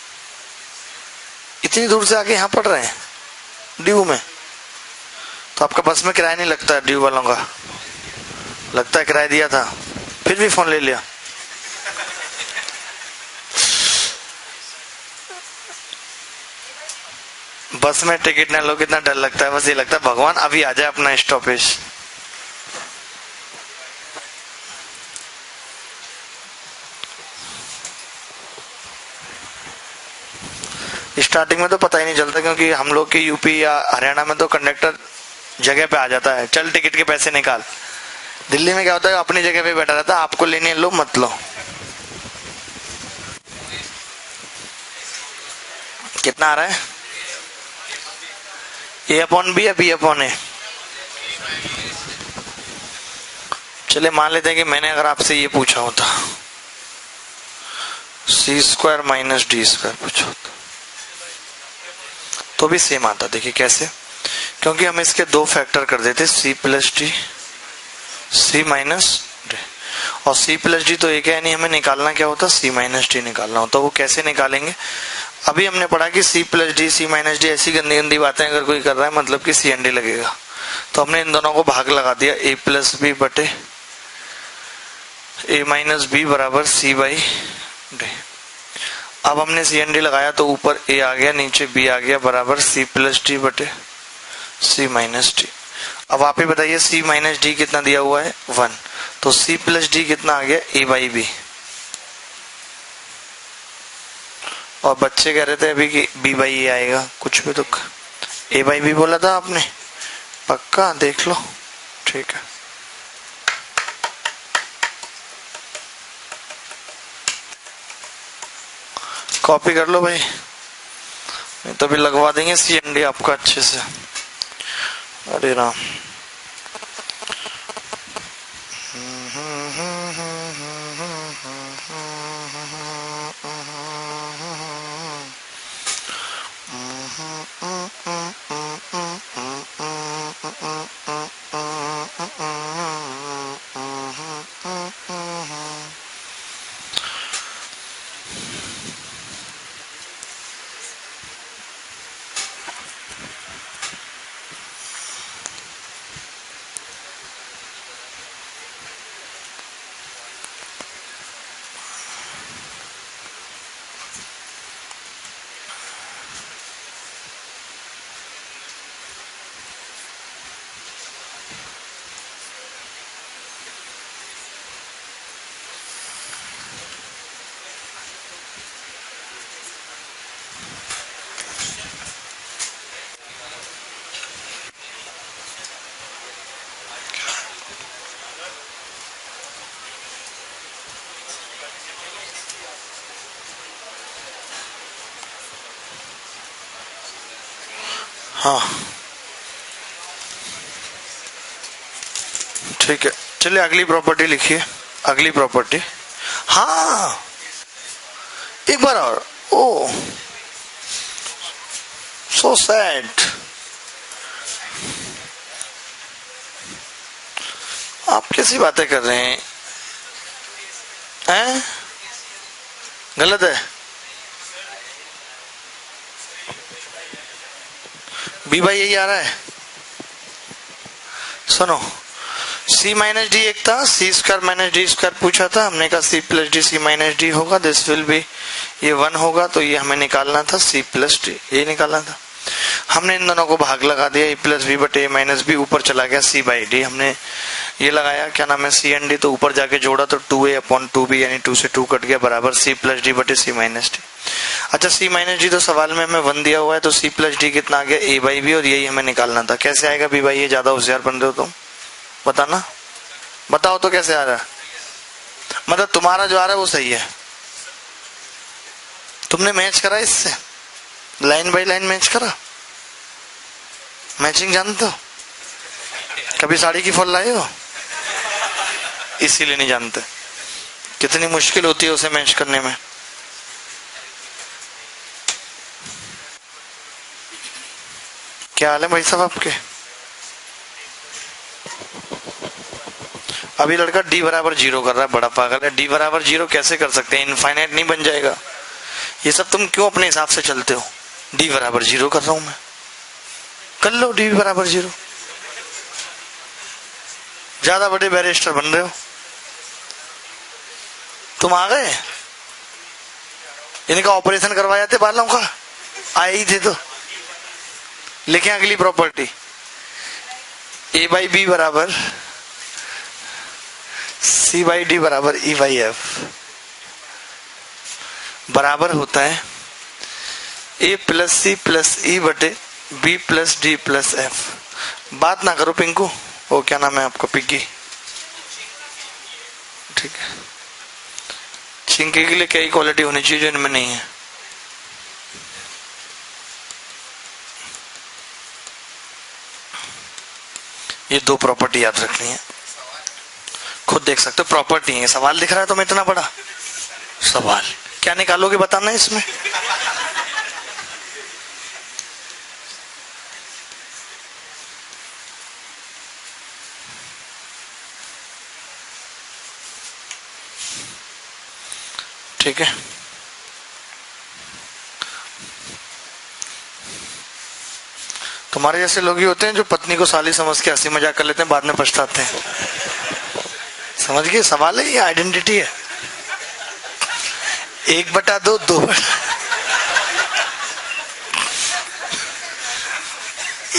Speaker 2: इतनी दूर से आके यहाँ पढ़ रहे हैं ड्यू में? तो आपका बस में किराया नहीं लगता है ड्यू वालों का? लगता है किराया दिया था, फिर भी फोन ले लिया। बस में टिकट ना लो, कितना डर लगता है, बस ये लगता है भगवान अभी आ जाए अपना स्टॉपेज। स्टार्टिंग में तो पता ही नहीं चलता, क्योंकि हम लोग के यूपी या हरियाणा में तो कंडक्टर जगह पे आ जाता है, चल टिकट के पैसे निकाल। दिल्ली में क्या होता है, अपनी जगह पे बैठा रहता है, आपको लेनी है लो मत लो। कितना आ रहा है? ए अपॉन बी या बी अपॉन ए? चले मान लेते हैं कि मैंने अगर आपसे ये पूछा होता, सी स्क्वायर माइनस डी स्क्वायर पूछा होता, तो भी सेम आता। देखिए कैसे, क्योंकि हम इसके दो फैक्टर कर देते, सी plus D, C minus D, और सी प्लस डी तो एक है, यानी हमें निकालना क्या होता, सी माइनस डी निकालना होता। वो कैसे निकालेंगे? अभी हमने पढ़ा कि सी plus D, C minus D, ऐसी गंदी गंदी बातें अगर कोई कर रहा है मतलब कि सी एन डी लगेगा। तो हमने इन दोनों को भाग लगा दिया, ए प्लस बी बटे ए माइनस बी बराबर सी बाई डी। अब हमने सी एन डी लगाया तो ऊपर ए आ गया, नीचे बी आ गया, बराबर सी प्लस डी बटे सी माइनस डी। अब आप ही बताइए सी माइनस डी कितना दिया हुआ है, 1, तो सी प्लस डी कितना आ गया, ए बाई बी। और बच्चे कह रहे थे अभी कि बी बाई ए आएगा, कुछ भी तो ए बाई बी बोला था आपने, पक्का देख लो, ठीक है। कॉपी कर लो भाई, नहीं तो भी लगवा देंगे सी एन डी आपका अच्छे से। अरे राम, हाँ ठीक है, चलिए अगली प्रॉपर्टी लिखिए। अगली प्रॉपर्टी, हाँ एक बार और। ओ सो सैड, आप कैसी बातें कर रहे हैं? हैं? गलत है। बी भाई यही आ रहा है। सुनो, सी माइनस डी एक था, C square minus D square पूछा था, हमने कहा C plus D C minus D होगा, दिस विल बी, ये 1 होगा, तो ये हमें निकालना था सी प्लस डी, ये निकालना था। हमने इन दोनों को भाग लगा दिया, ए प्लस बी बटे ए माइनस बी, ऊपर चला गया सी बाई डी, हमने ये लगाया क्या नाम है सी एन डी, तो ऊपर जाके जोड़ा तो 2a अपॉन 2b, यानी 2 से 2 कट गया, बराबर सी प्लस डी बटे सी माइनस डी। अच्छा सी माइनस डी तो सवाल में हमें 1 दिया हुआ है, तो सी प्लस डी कितना आ गया, ए बाई बी, और यही हमें निकालना था। कैसे आएगा बी भाई, ये ज्यादा होशियार बन रहे हो तुम, बताना, बताओ तो कैसे आ रहा है? मतलब तुम्हारा जो आ रहा है वो सही है, तुमने मैच करा इससे, लाइन बाई लाइन मैच करा, मैचिंग जानते हो? कभी साड़ी की फॉल लाए हो? इसीलिए नहीं जानते, कितनी मुश्किल होती है उसे मैच करने में। क्या हाल है भाई साहब आपके? अभी लड़का डी बराबर 0 कर रहा है, बड़ा पागल है। डी बराबर 0 कैसे कर सकते हैं, इनफाइनाइट नहीं बन जाएगा। ये सब तुम क्यों अपने हिसाब से चलते हो? डी बराबर 0 कर रहा हूं मैं, कर लो डी बराबर 0। ज्यादा बड़े बैरिस्टर बन रहे हो तुम। आ गए, इनका ऑपरेशन करवाए थे बालों का, आए ही थे तो। लिखें अगली प्रॉपर्टी, ए बाई बी बराबर सी बाई डी बराबर ई बाई एफ, बराबर होता है ए प्लस सी प्लस ई बटे B plus D plus F. बात ना करो पिंकू, वो क्या नाम है आपका, पिग्गी, ठीक है। चिंकी के लिए कई क्वालिटी होनी चाहिए जो इनमें नहीं है। ये 2 प्रॉपर्टी याद रखनी है, खुद देख सकते हो प्रॉपर्टी है। सवाल दिख रहा है तुम्हें इतना बड़ा सवाल, क्या निकालोगे बताना इसमें? ठीक है, तुम्हारे जैसे लोग ही होते हैं जो पत्नी को साली समझ के हंसी मजाक कर लेते हैं, बाद में पछताते हैं। समझ गए, सवाल है ये, आइडेंटिटी है। 1/2 2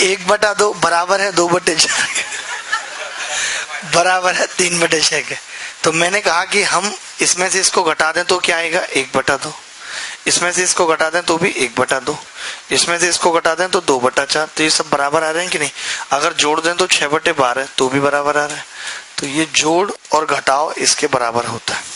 Speaker 2: 1/2 बराबर है 2/4 बराबर है 3/6 के। तो मैंने कहा कि हम इसमें से इसको घटा दें तो क्या आएगा, 1/2, इसमें से इसको घटा दें तो भी 1/2, इसमें से इसको घटा दें तो 2/4। तो ये सब बराबर आ रहे हैं कि नहीं? अगर जोड़ दें तो 6/12 तो भी बराबर आ रहा है। तो ये जोड़ और घटाव इसके बराबर होता है।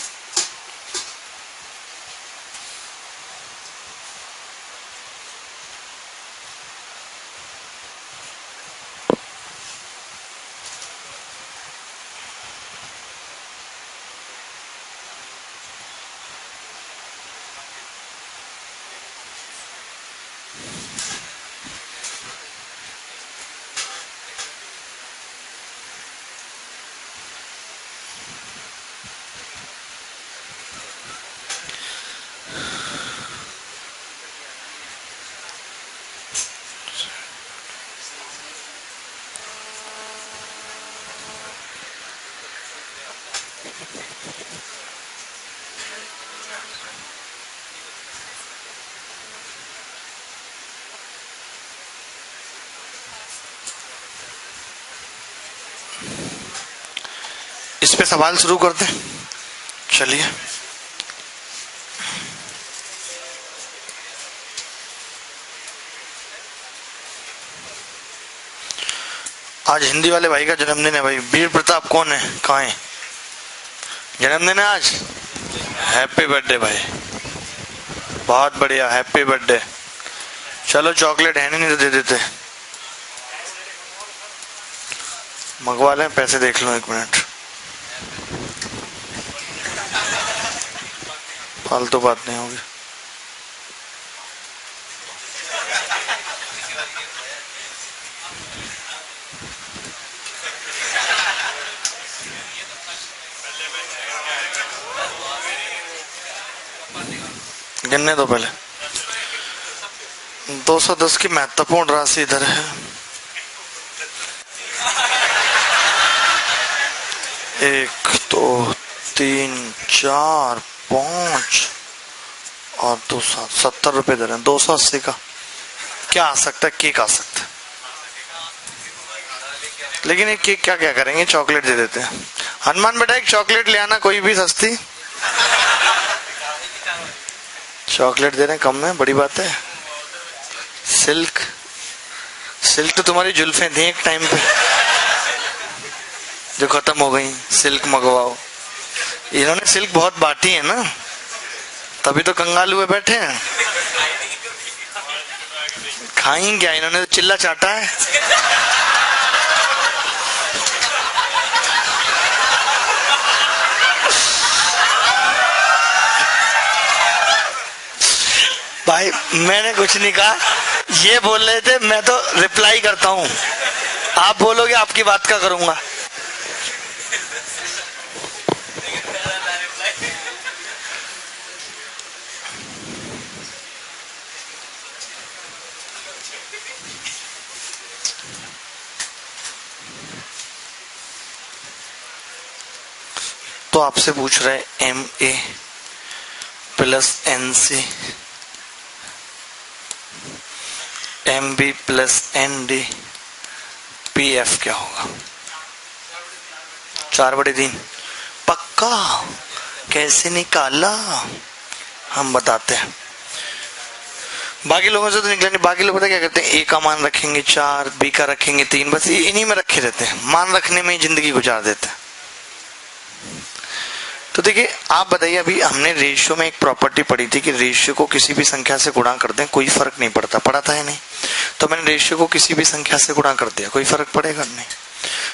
Speaker 2: इस पे सवाल शुरू करते हैं, चलिए। आज हिंदी वाले भाई का जन्मदिन है भाई। वीर प्रताप कौन है, कहाँ है? जन्मदिन है आज, हैप्पी बर्थडे भाई, बहुत बढ़िया, हैप्पी बर्थडे। चलो चॉकलेट है नहीं तो दे देते। मंगवा लें, पैसे देख लो 1 मिनट, फालतू बात नहीं होगी। गिनने दो पहले। 210 की महत्वपूर्ण राशि इधर है। 1 2 3 4 5 और 270 रुपए दे रहे हैं। 280 का क्या आ सकता है? केक आ सकता है, लेकिन एक केक क्या क्या करेंगे, चॉकलेट दे देते हैं। हनुमान बेटा एक चॉकलेट ले आना, कोई भी सस्ती चॉकलेट दे रहे हैं कम में, बड़ी बात है। सिल्क तो तुम्हारी जुल्फें थी एक टाइम पे जो खत्म हो गई, सिल्क मंगवाओ। इन्होंने सिल्क बहुत बांटी है ना, तभी तो कंगाल हुए बैठे हैं। खाएंगे क्या, इन्होंने तो चिल्ला चाटा है। भाई मैंने कुछ नहीं कहा, ये बोल रहे थे, मैं तो रिप्लाई करता हूं। आप बोलोगे आपकी बात का करूंगा। तो आपसे पूछ रहे MA plus NC MB plus ND PF क्या होगा? 4/3 पक्का? कैसे निकाला? हम बताते हैं। बाकी लोगों से तो निकला नहीं। बाकी लोग पता क्या करते हैं, A का मान रखेंगे 4, B का रखेंगे 3, बस इन्हीं में रखे रहते हैं, मान रखने में ही जिंदगी गुजार देते हैं। तो देखिए आप बताइए, अभी हमने रेशियो में एक प्रॉपर्टी पढ़ी थी कि रेशियो को किसी भी संख्या से गुणा कर दें कोई फर्क नहीं पड़ता, पड़ा था या नहीं? तो मैंने रेशियो को किसी भी संख्या से गुणा कर दिया, कोई फर्क पड़ेगा नहीं।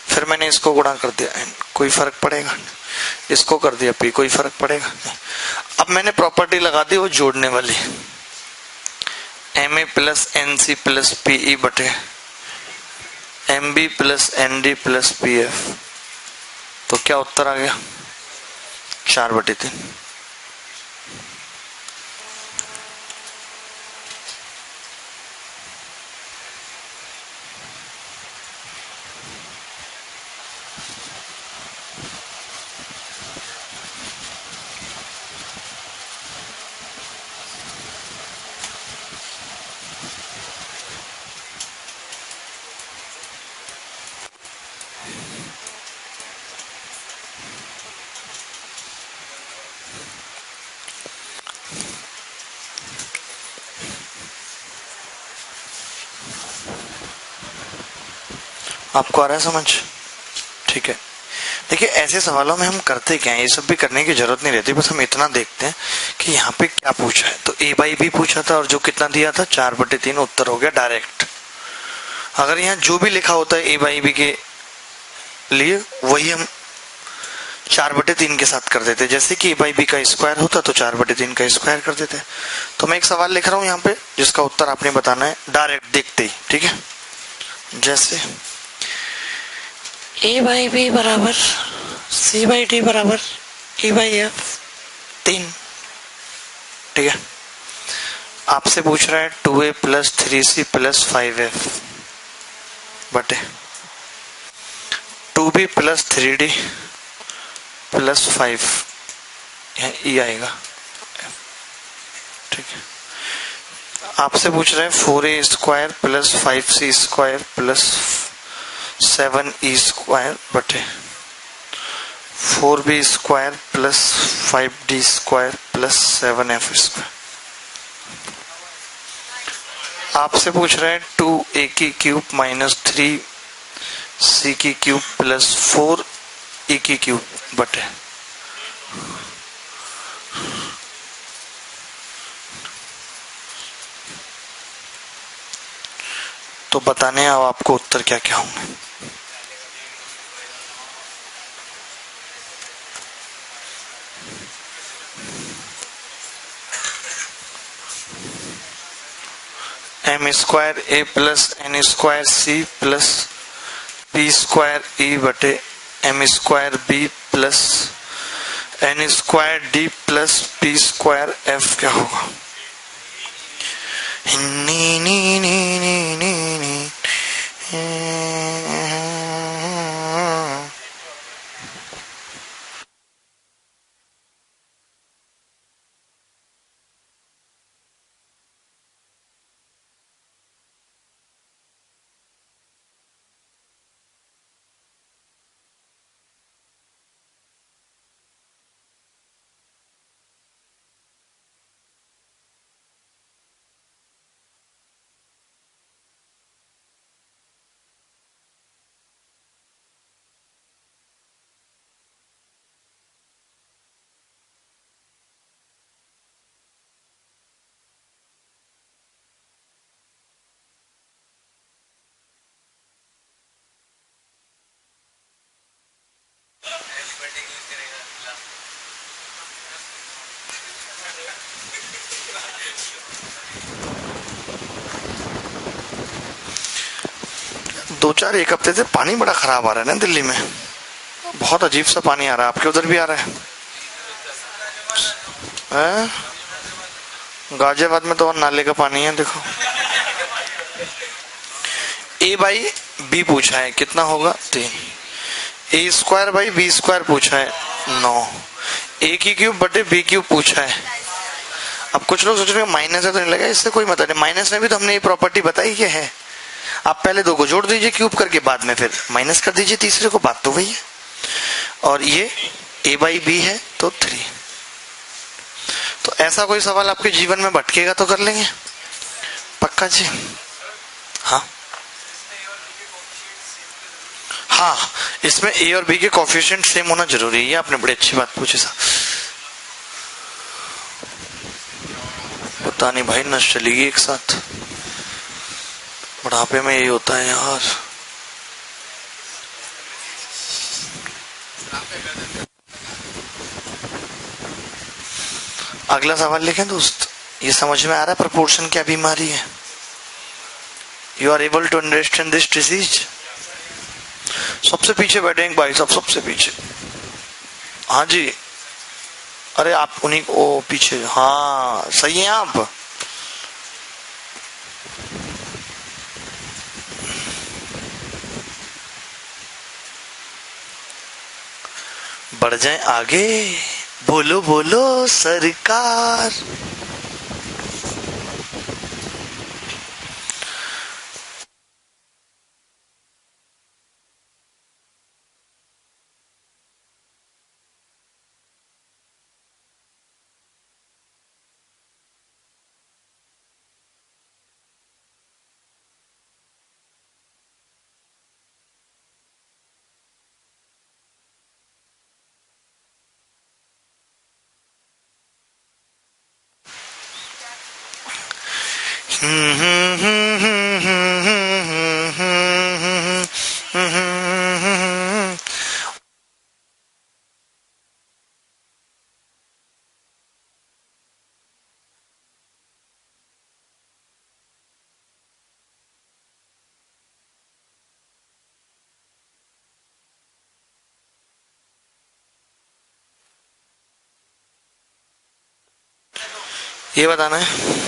Speaker 2: फिर मैंने इसको गुणा कर दिया, कोई फर्क पड़ेगा नहीं। इसको कर दिया P, कोई फर्क पड़ेगा नहीं। अब मैंने प्रॉपर्टी लगा दी वो जोड़ने वाली, MA plus NC plus PE बटे MB plus ND plus PF। तो क्या उत्तर आ गया? 4/3। आपको आ रहा है समझ? ठीक है। देखिए ऐसे सवालों में हम करते क्या है, ये सब भी करने की जरूरत नहीं रहती, बस हम इतना देखते हैं कि यहाँ पे क्या पूछा है। तो A/B पूछा था और जो कितना दिया था 4/3, उत्तर हो गया डायरेक्ट। अगर यहाँ जो भी लिखा होता है A/B के लिए वही हम 4/3 के साथ कर देते। जैसे कि A/B का स्क्वायर होता तो 4/3 का स्क्वायर कर देते। तो मैं एक सवाल लिख रहा हूँ यहाँ पे जिसका उत्तर आपने बताना है डायरेक्ट देखते ही, ठीक है? जैसे A/B बराबर C/D बराबर E/F 3, ठीक है? आपसे पूछ रहा है 2A plus 3C plus 5F बटे 2B प्लस 3D प्लस 5, यहाँ E आएगा, ठीक है? आपसे पूछ रहे हैं 4A square plus 5C square plus 7E square बटे 4B square plus 5D square plus 7F square. आपसे पूछ रहे हैं 2A की क्यूब माइनस 3C की क्यूब प्लस 4E की क्यूब बटे तो बताने अब आपको उत्तर क्या क्या होंगे। M square A plus N square C plus P square E बटे M square B plus N square D plus P square F क्या होगा? नी नी नी नी नी नी दो चार एक हफ्ते से पानी बड़ा खराब आ रहा है ना दिल्ली में, बहुत अजीब सा पानी आ रहा है। आपके उधर भी आ रहा है? गाजियाबाद में तो और नाले का पानी है। देखो ए बाई बी पूछा है, कितना होगा? 3। ए स्क्वायर बाई बी स्क्वायर पूछा है 9। ए की क्यूब बटे बी क्यूब पूछा है। अब कुछ लोग सोच रहे हैं माइनस है तो नहीं लगा, इससे कोई मतलब नहीं। माइनस में भी तो हमने ये प्रॉपर्टी बताई कि है, आप पहले दो को जोड़ दीजिए क्यूब करके, बाद में फिर माइनस कर दीजिए तीसरे को, बात तो वही है। और ये ए बाई बी है तो 3। तो ऐसा कोई सवाल आपके जीवन में भटकेगा तो कर लेंगे पक्का जी। हाँ हाँ, इसमें ए और बी के कोफिशिएंट सेम होना जरूरी है। ये आपने बड़ी अच्छी बात पूछी साहब। पता नहीं भाई, नस चलेगी एक साथ, बुढ़ापे में यही होता है यार। अगला सवाल लिखें दोस्त। ये समझ में आ रहा है प्रोपोर्शन क्या बीमारी है? You are able to understand this disease? सबसे पीछे बैठे भाई साहब, सबसे पीछे। हाँ जी, अरे आप उन्हीं को पीछे। हाँ सही है आप। बढ़ जाए आगे, बोलो बोलो सरकार। ये बताना है।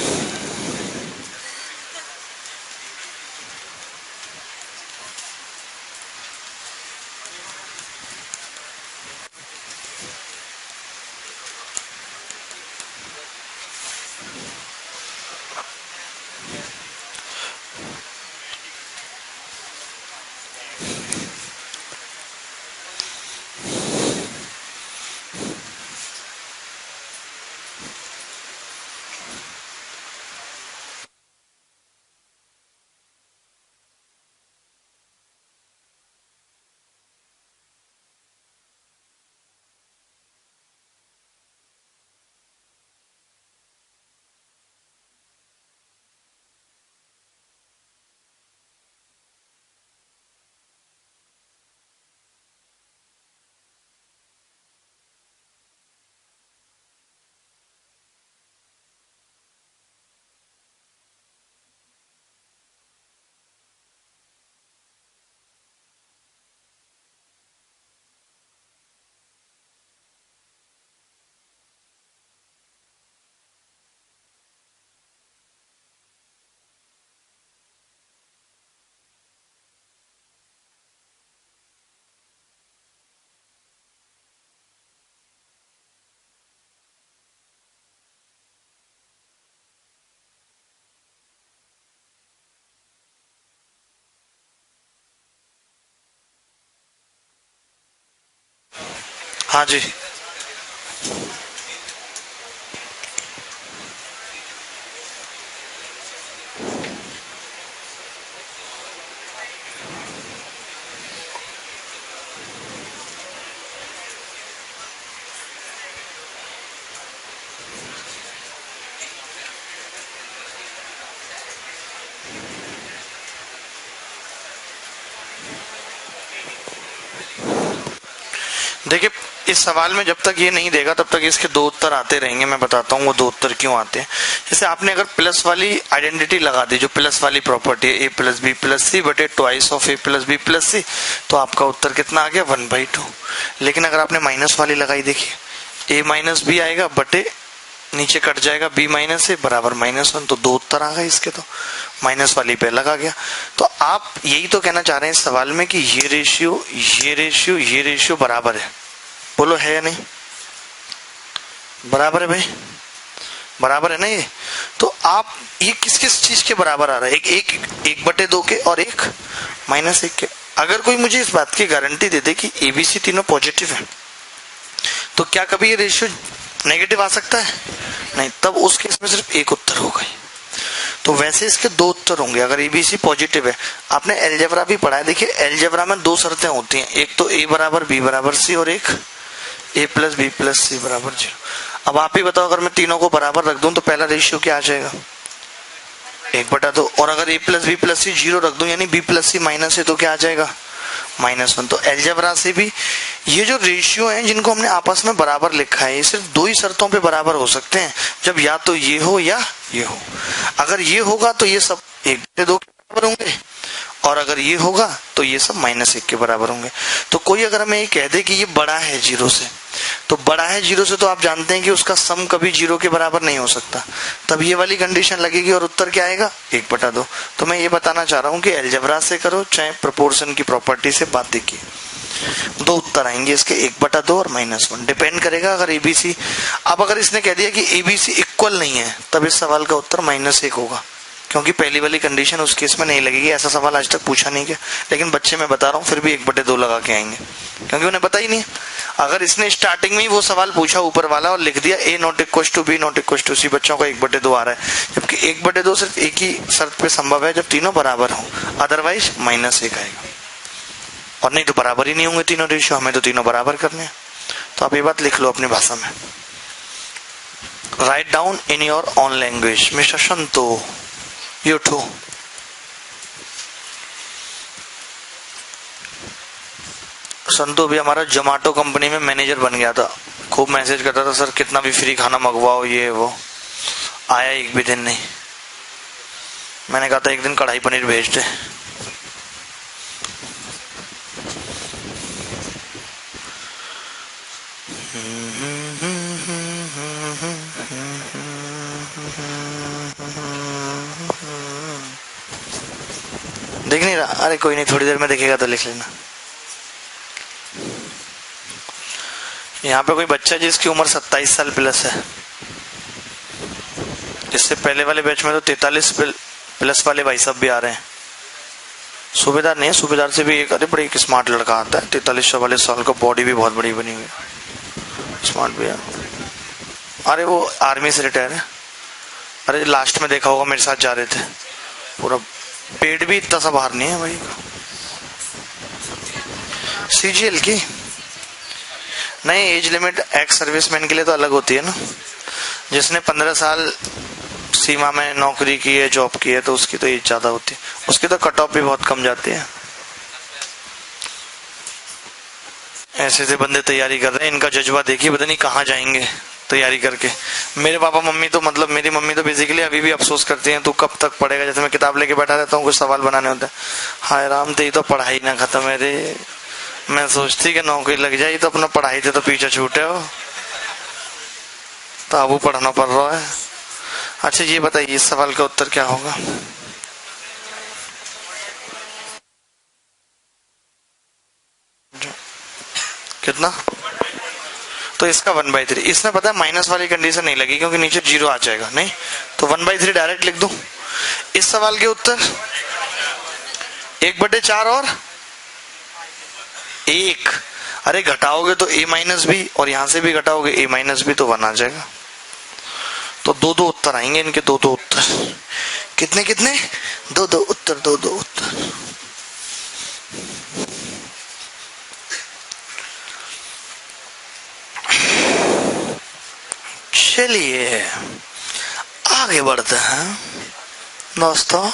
Speaker 2: हाँ जी, देखिए इस सवाल में जब तक ये नहीं देगा तब तक इसके दो उत्तर आते रहेंगे। मैं बताता हूँ वो दो उत्तर क्यों आते हैं। जैसे आपने अगर प्लस वाली आइडेंटिटी लगा दी, जो प्लस वाली प्रॉपर्टी है, a plus B plus C बटे twice of a plus B plus C, तो आपका उत्तर कितना आ गया 1/2। लेकिन अगर आपने माइनस वाली लगाई, देखिए a माइनस बी आएगा बटे नीचे कट जाएगा b माइनस ए बराबर -1, तो दो उत्तर आ गए इसके। तो माइनस वाली पे लगा गया। तो आप यही तो कहना चाह रहे हैं इस सवाल में कि ये रेशियो ये रेशियो ये रेशियो बराबर है। बोलो है या नहीं? बराबर है भाई, बराबर है ना ये। तो आप ये किस किस चीज के बराबर आ रहा है? एक बटे दो के और एक -1 के। अगर कोई मुझे इस बात की गारंटी दे दे कि एबीसी तीनों पॉजिटिव है, तो क्या कभी ये रेशियो नेगेटिव आ सकता है? नहीं, तब उस केस में सिर्फ एक उत्तर होगा। तो वैसे इसके दो उत्तर होंगे अगर एबीसी पॉजिटिव है। आपने एलजेब्रा भी पढ़ा है, देखिए एलजेब्रा में दो शर्तें होती हैं, एक तो ए बराबर बी बराबर सी और एक a प्लस बी प्लस सी बराबर 0। अब आप ही बताओ, अगर मैं तीनों को बराबर रख दूं तो पहला रेशियो क्या आ जाएगा? 1/2। और अगर a प्लस बी प्लस सी 0 रख दूं यानी b प्लस सी माइनस है, तो क्या आ जाएगा? -1। तो एलजेब्रा से भी ये जो रेशियो हैं जिनको हमने आपस में बराबर लिखा है, ये सिर्फ दो ही शर्तों पे बराबर हो सकते हैं, जब या तो ये हो या ये हो। अगर ये होगा तो ये सब 1/2 के बराबर होंगे, और अगर ये होगा तो ये सब -1 के बराबर होंगे। तो कोई अगर हमें ये कह दे कि ये बड़ा है 0 से, तो बड़ा है 0 से, तो आप जानते हैं कि उसका सम कभी 0 के बराबर नहीं हो सकता। तब ये वाली कंडीशन लगेगी और उत्तर क्या आएगा? 1/2। तो मैं ये बताना चाह रहा हूँ कि अलजेब्रा से करो चाहे प्रोपोर्शन की प्रॉपर्टी से बात देखिए, दो उत्तर आएंगे इसके, 1/2 और -1। डिपेंड करेगा अगर एबीसी, अब अगर इसने कह दिया कि एबीसी इक्वल नहीं है, तब इस सवाल का उत्तर -1 होगा, क्योंकि पहली वाली कंडीशन उस केस में नहीं लगेगी। ऐसा सवाल आज तक पूछा नहीं गया, लेकिन बच्चे मैं बता रहा हूँ फिर भी 1/2 लगा के आएंगे, क्योंकि उन्हें पता ही नहीं। अगर इसने स्टार्टिंग में ही वो सवाल पूछा ऊपर वाला और लिख दिया a not equal to b not equal to c, बच्चों का 1/2 आ रहा है, जबकि 1/2 सिर्फ एक ही शर्त पे संभव है, जब तीनों बराबर हो, अदरवाइज -1 आएगा। और नहीं तो बराबर ही नहीं होंगे तीनों रेशियो, हमें तो तीनों बराबर करने हैं। तो आप ये बात लिख लो अपनी भाषा में, write down in your own language. Mister संतो, you too। संतु भी हमारा जोमेटो कंपनी में मैनेजर बन गया था, खूब मैसेज करता था, सर कितना भी फ्री खाना मंगवाओ, ये वो। आया एक भी दिन नहीं। मैंने कहा था एक दिन कढ़ाई पनीर भेज दे। देख नहीं रहा? अरे कोई नहीं, थोड़ी देर में देखेगा तो लिख लेना। यहाँ पे कोई बच्चा जिसकी उम्र 27 साल प्लस है, इससे पहले वाले बैच में तो 43 प्लस वाले भाई साहब भी आ रहे हैं। सूबेदार नहीं है, सूबेदार से भी एक अरे बड़ी स्मार्ट लड़का आता है, 43 साल का, बॉडी भी बहुत बड़ी बनी हुई है, स्मार्ट भी है। अरे वो आर्मी से रिटायर है। अरे लास्ट में देखा होगा मेरे साथ जा रहे थे, पूरा पेट भी इतना सा बाहर नहीं है भाई। सीजीएल की नहीं, एज लिमिट एक्स सर्विसमैन के लिए तो अलग होती है ना। जिसने 15 साल सीमा में नौकरी की है, जॉब की है, तो उसकी तो एज ज्यादा होती है, उसकी तो कट ऑफ भी बहुत कम जाती है। ऐसे ऐसे बंदे तैयारी कर रहे हैं, इनका जज्बा देखिए, पता नहीं कहाँ जाएंगे तैयारी करके। मेरे पापा मम्मी तो मतलब मेरी मम्मी तो बेसिकली अभी भी अफसोस करती हैं, तू कब तक पढ़ेगा। जैसे मैं किताब लेके बैठा रहता हूँ, कुछ सवाल बनाने होते हैं, हाय राम तेरी तो पढ़ाई ना खत्म है रे। मैं सोचती कि नौकरी लग जाए, तो अपना पढ़ाई से तो पीछे छूटे हो, तो अब वो पढ़ना पड़ रहा है। अच्छा ये बताइए इस सवाल का उत्तर क्या होगा? कितना? तो इसका 1/3। इसमें पता है माइनस वाली कंडीशन नहीं लगी, क्योंकि नीचे 0 आ जाएगा, नहीं तो 1/3 डायरेक्ट लिख दूं। इस सवाल के उत्तर 1/4 और 1। अरे घटाओगे तो a माइनस बी और यहां से भी घटाओगे a माइनस बी तो 1 आ जाएगा। तो दो दो उत्तर आएंगे इनके, दो दो उत्तर। कितने कितने? दो दो उत्तर, दो दो उत्तर। चलिए आगे बढ़ते हैं दोस्तों।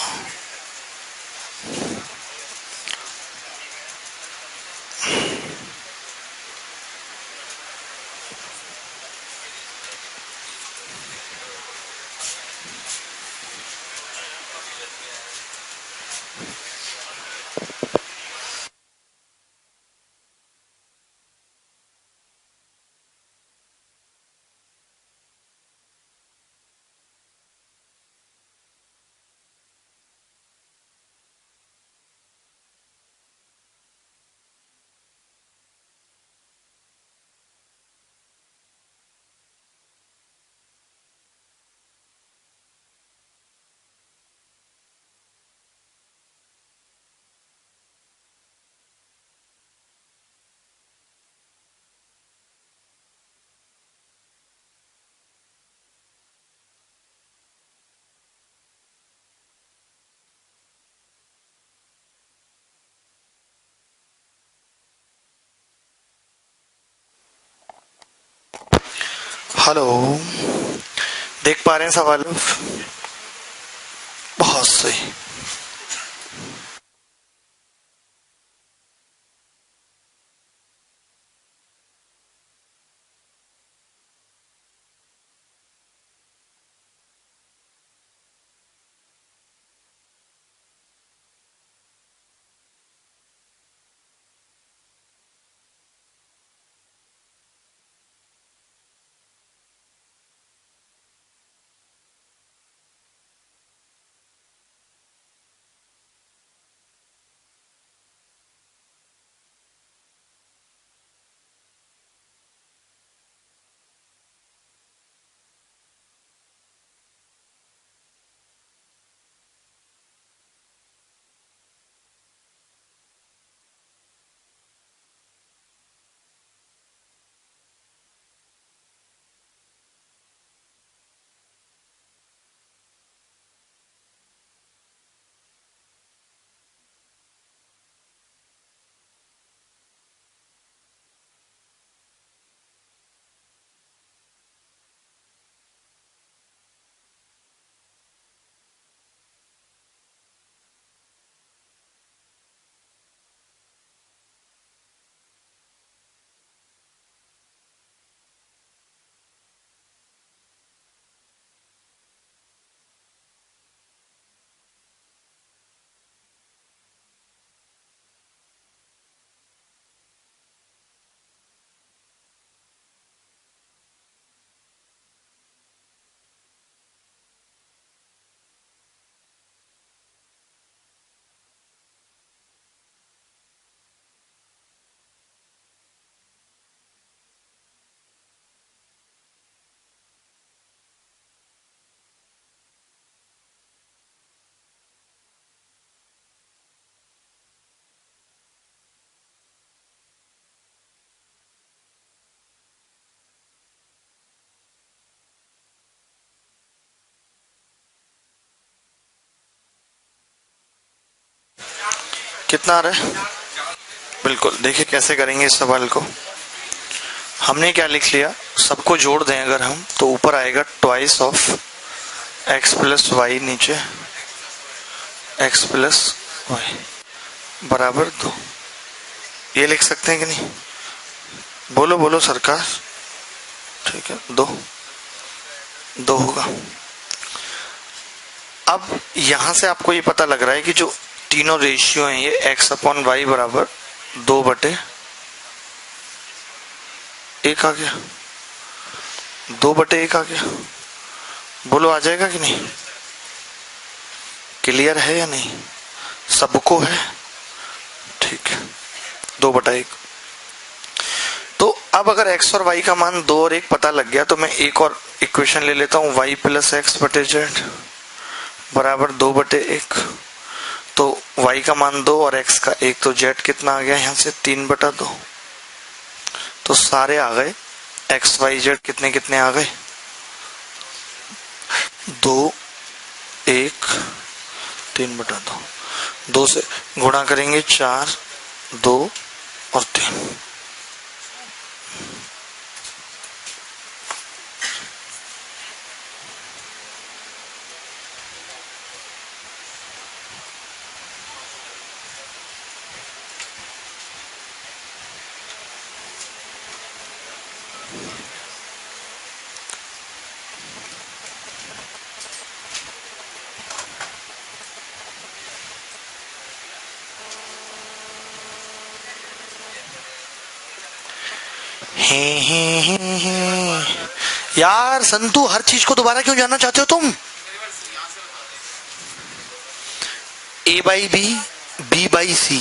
Speaker 2: हेलो, देख पा रहे हैं सवाल? बहुत सही। कितना आ रहा है? बिल्कुल, देखिए कैसे करेंगे इस सवाल को। हमने क्या लिख लिया, सबको जोड़ दें अगर हम तो ऊपर आएगा twice of X plus Y, नीचे एक्स प्लस वाई बराबर 2। ये लिख सकते हैं कि नहीं? बोलो बोलो सरकार। ठीक है, 2 होगा। अब यहां से आपको ये पता लग रहा है कि जो तीनों रेशियो हैं ये x अपॉन वाई बराबर 2/1 आ गया। 2/1 आ गया। बोलो आ जाएगा कि नहीं? क्लियर है या नहीं? सबको है? ठीक है, 2/1। तो अब अगर x और y का मान 2 और 1 पता लग गया तो मैं एक और इक्वेशन ले लेता हूं, y प्लस एक्स बटे जेड बराबर 2/1। तो y का मान 2 और x का 1, तो z कितना आ गया यहाँ से 3/2। तो सारे आ गए, एक्स वाई जेड कितने कितने आ गए, 2, 1, 3/2, 2 से गुणा करेंगे 4, 2 और 3। यार संतु, हर चीज को दोबारा क्यों जानना चाहते हो तुम? A by B, B by C,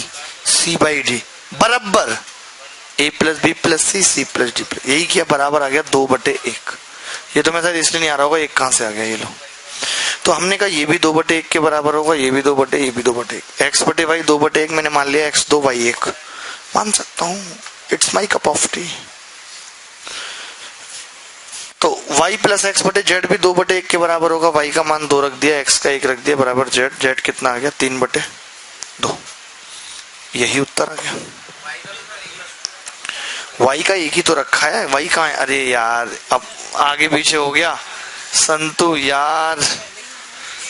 Speaker 2: C by D बराबर A plus B plus C, C plus D plus, यही किया, बराबर आ गया 2/1। ये तो मैं शायद इसलिए नहीं आ रहा होगा, एक कहां से आ गया ये लो। तो हमने कहा ये भी 2/1 के बराबर होगा, ये भी 2/1, ये भी 2/1। एक्स बटे वाई 2/1 मैंने मान लिया, x2 y1 मान सकता हूं, it's my cup of T. तो y प्लस एक्स बटे जेड भी 2/1 के बराबर होगा, y का मान 2 रख दिया, x का 1 रख दिया, बराबर जेड, जेड कितना आ गया 3/2। यही उत्तर आ गया। y का एक ही तो रखा है, y कहाँ है? अरे यार अब आगे पीछे हो गया संतु, यार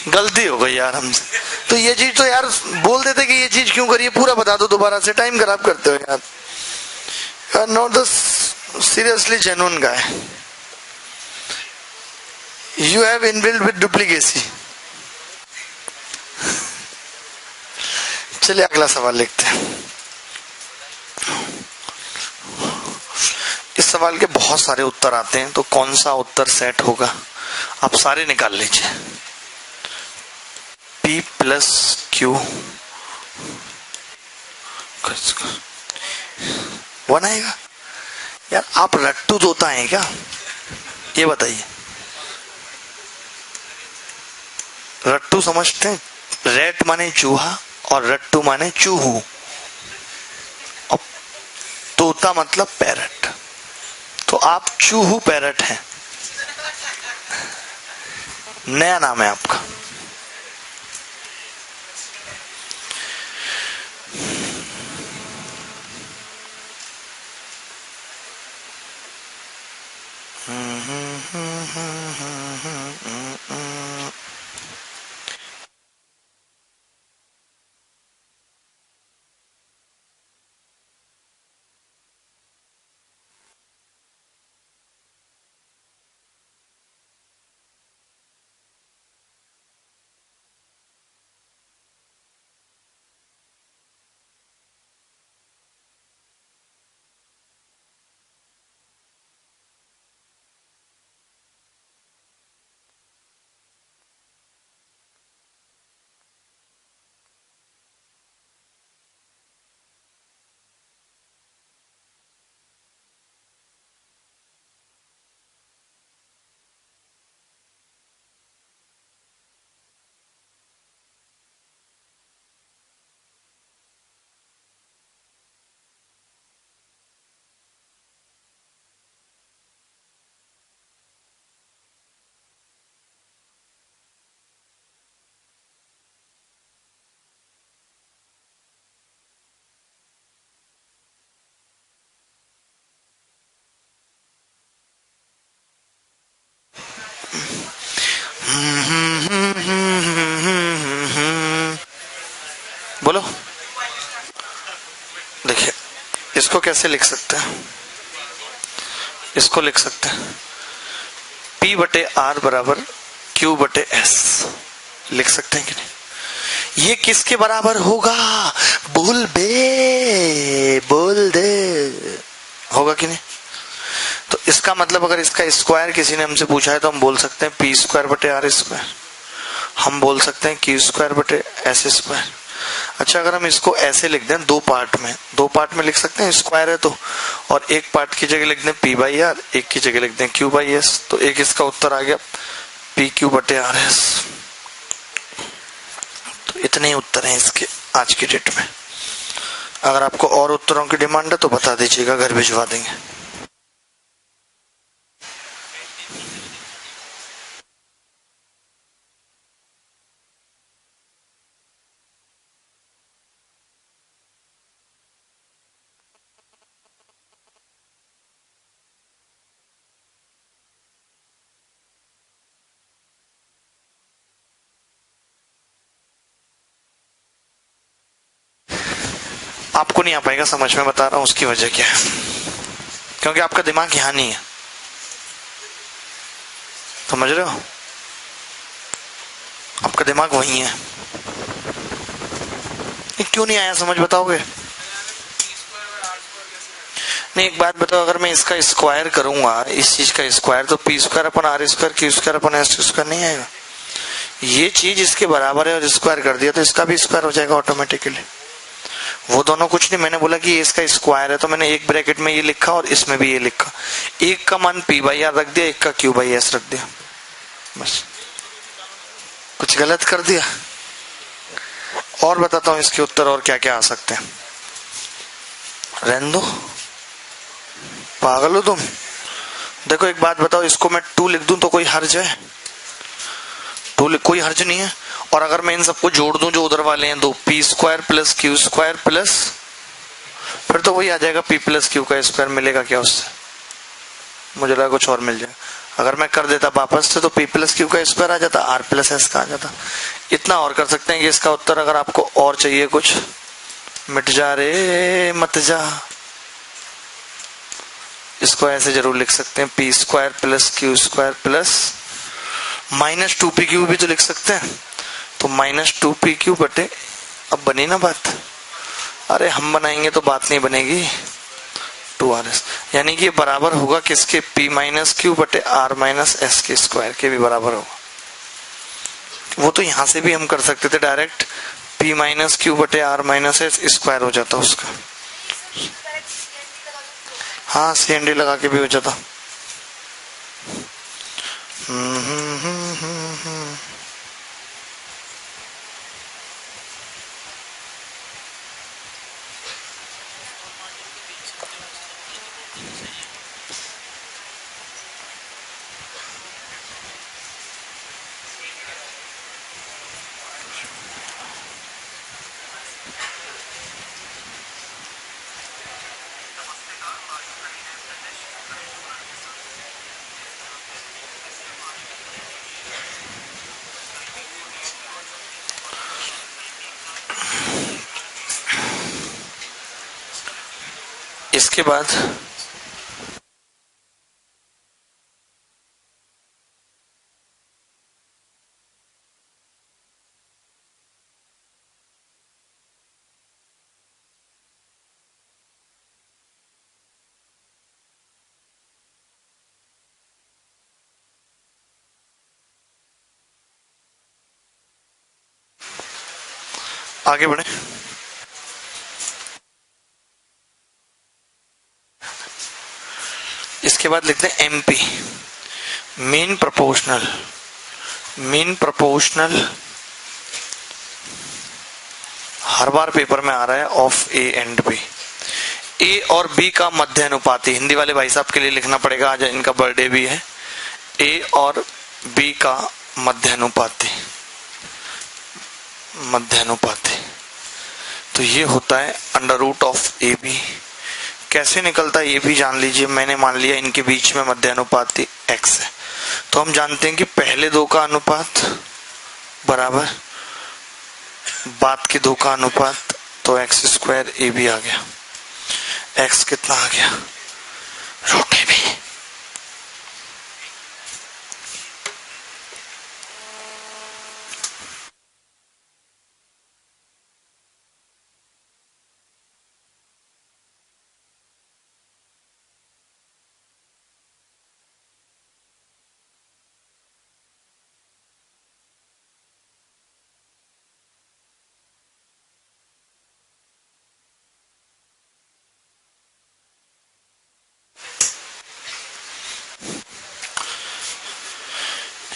Speaker 2: गलती हो गई यार हमसे। तो ये चीज तो यार बोल देते कि ये चीज क्यों करिए, पूरा बता दो दोबारा से, टाइम खराब करते हो यार। You are not the seriously genuine guy, you have inbuilt with duplicacy. चलिए अगला सवाल लिखते हैं। इस सवाल के बहुत सारे उत्तर आते हैं, तो कौन सा उत्तर सेट होगा आप सारे निकाल लीजिए। P प्लस Q 1 आएगा। यार आप रट्टू तोता है क्या, ये बताइए। रट्टू समझते हैं? रेट माने चूहा और रट्टू माने चूहू, और तोता मतलब पैरट। तो आप चूहू पैरट हैं, नया नाम है आपका। बोलो, देखिए इसको कैसे लिख सकते हैं? इसको लिख सकते हैं P/R बराबर Q/S, लिख सकते हैं कि नहीं? ये किसके बराबर होगा? बोल दे, होगा कि नहीं? तो इसका मतलब अगर इसका स्क्वायर किसी ने हमसे पूछा है तो हम बोल सकते हैं P²/R², हम बोल सकते हैं Q²/S²। अच्छा, अगर हम इसको ऐसे लिख दें दो पार्ट में लिख सकते हैं, स्क्वायर है तो, और एक पार्ट की जगह लिख दें P/R, एक की जगह लिख दें Q/S, तो एक इसका उत्तर आ गया PQ/RS। तो इतने ही उत्तर हैं इसके आज की डेट में। अगर आपको और उत्तरों की डिमांड है तो बता दीजिएगा, घर भिजवा देंगे। आपको नहीं आ पाएगा समझ में, बता रहा हूं उसकी वजह क्या है, क्योंकि आपका दिमाग यहां नहीं है, समझ रहे हो, आपका दिमाग वहीं है। क्यों नहीं आया समझ, बताओगे? नहीं एक बात बताओ, अगर मैं इसका स्क्वायर करूंगा, इस चीज का स्क्वायर, तो पी स्क्वायर अपन आर स्क्वायर क्यू स्क्वायर अपन एस स्क्वायर नहीं आएगा? ये चीज इसके बराबर है और स्क्वायर कर दिया तो इसका भी स्क्वायर हो जाएगा ऑटोमेटिकली। वो दोनों कुछ नहीं, मैंने बोला कि ये इसका स्क्वायर है तो मैंने एक ब्रैकेट में ये लिखा और इसमें भी ये लिखा, एक का मान पी बाई आर रख दिया, एक का क्यू बाई एस रख दिया, बस। कुछ गलत कर दिया? और बताता हूं इसके उत्तर और क्या क्या आ सकते हैं। रहने दो, पागल हो तुम। देखो एक बात बताओ, इसको मैं 2 लिख दूं तो कोई हर्ज है? कोई हर्ज नहीं है। और अगर मैं इन सबको जोड़ दूं जो उधर वाले हैं, 2 P square plus Q square plus, फिर तो वही आ जाएगा पी प्लस क्यू का स्क्वायर। मिलेगा क्या उससे? मुझे लगा कुछ और मिल जाए। अगर मैं कर देता वापस से तो पी प्लस क्यू का स्क्वायर आ जाता, आर प्लस एस का आ जाता। इतना और कर सकते हैं कि इसका उत्तर, अगर आपको और चाहिए कुछ, मिट जा रे मत जा, इसको ऐसे जरूर लिख सकते हैं, P square plus Q square plus minus 2p Q भी तो लिख सकते हैं, तो माइनस 2p क्यू बटे, अब बनी ना बात? अरे हम बनाएंगे तो बात नहीं बनेगी, 2rs, यानी कि बराबर होगा किसके? p माइनस क्यू बटे r माइनस एस के स्क्वायर के भी बराबर होगा। वो तो यहां से भी हम कर सकते थे डायरेक्ट, p माइनस क्यू बटे r माइनस एस स्क्वायर हो जाता उसका। हाँ CND लगा के भी हो जाता। इसके बाद आगे बढ़े। इसके बाद लिखते हैं MP, mean proportional. Mean proportional हर बार पेपर में आ रहा है, of A and B. A और बी का मध्य अनुपाती, हिंदी वाले भाई साहब के लिए लिखना पड़ेगा, आज इनका बर्थडे भी है। ए और बी का मध्य अनुपाती, मध्य अनुपाती, तो ये होता है under root of A B. कैसे निकलता है ये भी जान लीजिए। मैंने मान लिया इनके बीच में मध्य अनुपाती x है, तो हम जानते हैं कि पहले 2 का अनुपात बराबर बाद के 2 का अनुपात, तो x स्क्वायर ए बी आ गया। x कितना आ गया? Root A B.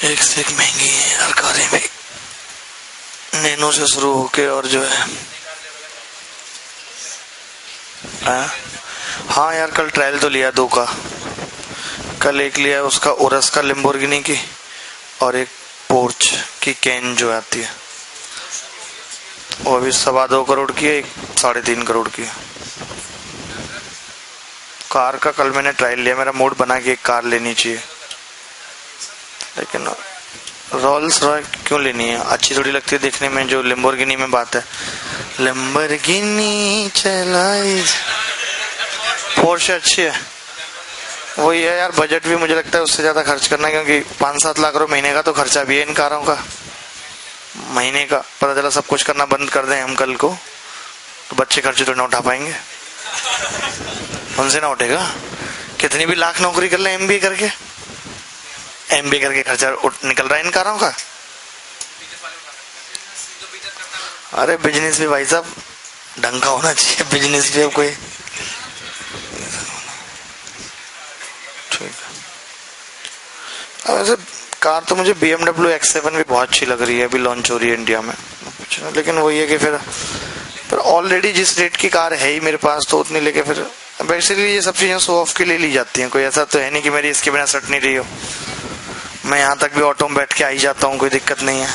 Speaker 2: एक से एक महंगी है यार कारें भी, नैनो से शुरू होके और जो है हाँ यार कल ट्रायल तो लिया 2 का। कल एक लिया उसका ओरस का लिम्बोर्गिनी की, और एक पोर्च की कैन जो आती है, वो अभी 2.25 करोड़ की है, एक 3.5 करोड़ की है। कार का कल मैंने ट्रायल लिया, मेरा मूड बना कि एक कार लेनी चाहिए, लेकिन रोल्स रॉय क्यों लेनी है? अच्छी थोड़ी लगती है देखने में, जो लैम्बोर्गिनी में बात है। लैम्बोर्गिनी चलाई, पोर्शे अच्छी है। वही है यार, बजट भी मुझे लगता है उससे ज्यादा खर्च करना, क्योंकि 5-7 लाख रुपए महीने का तो खर्चा भी है इन कारों का। महीने का पता चला सब कुछ करना बंद कर दें हम कल को, तो बच्चे खर्चे तो ना उठा पाएंगे, उनसे ना उठेगा। कितनी भी लाख नौकरी कर ले एमबीए करके, एमबीए करके खर्चा निकल रहा है इन कारों का। अरे बिजनेस भी भाई साहब ढंग का होना चाहिए, बिजनेस भी कोई। ठीक है, वैसे कार तो मुझे BMW X7 भी बहुत अच्छी लग रही है, अभी लॉन्च हो रही है इंडिया में। लेकिन वही है कि फिर ऑलरेडी जिस रेट की कार है ही मेरे पास, तो उतनी लेके फिर बेसिकली ये सब चीजें शो ऑफ के लिए ली जाती हैं। कोई ऐसा तो है नहीं कि मेरी इसके बिना सट नहीं रही हो। मैं यहाँ तक भी ऑटो में बैठ के आ ही जाता हूँ, कोई दिक्कत नहीं है।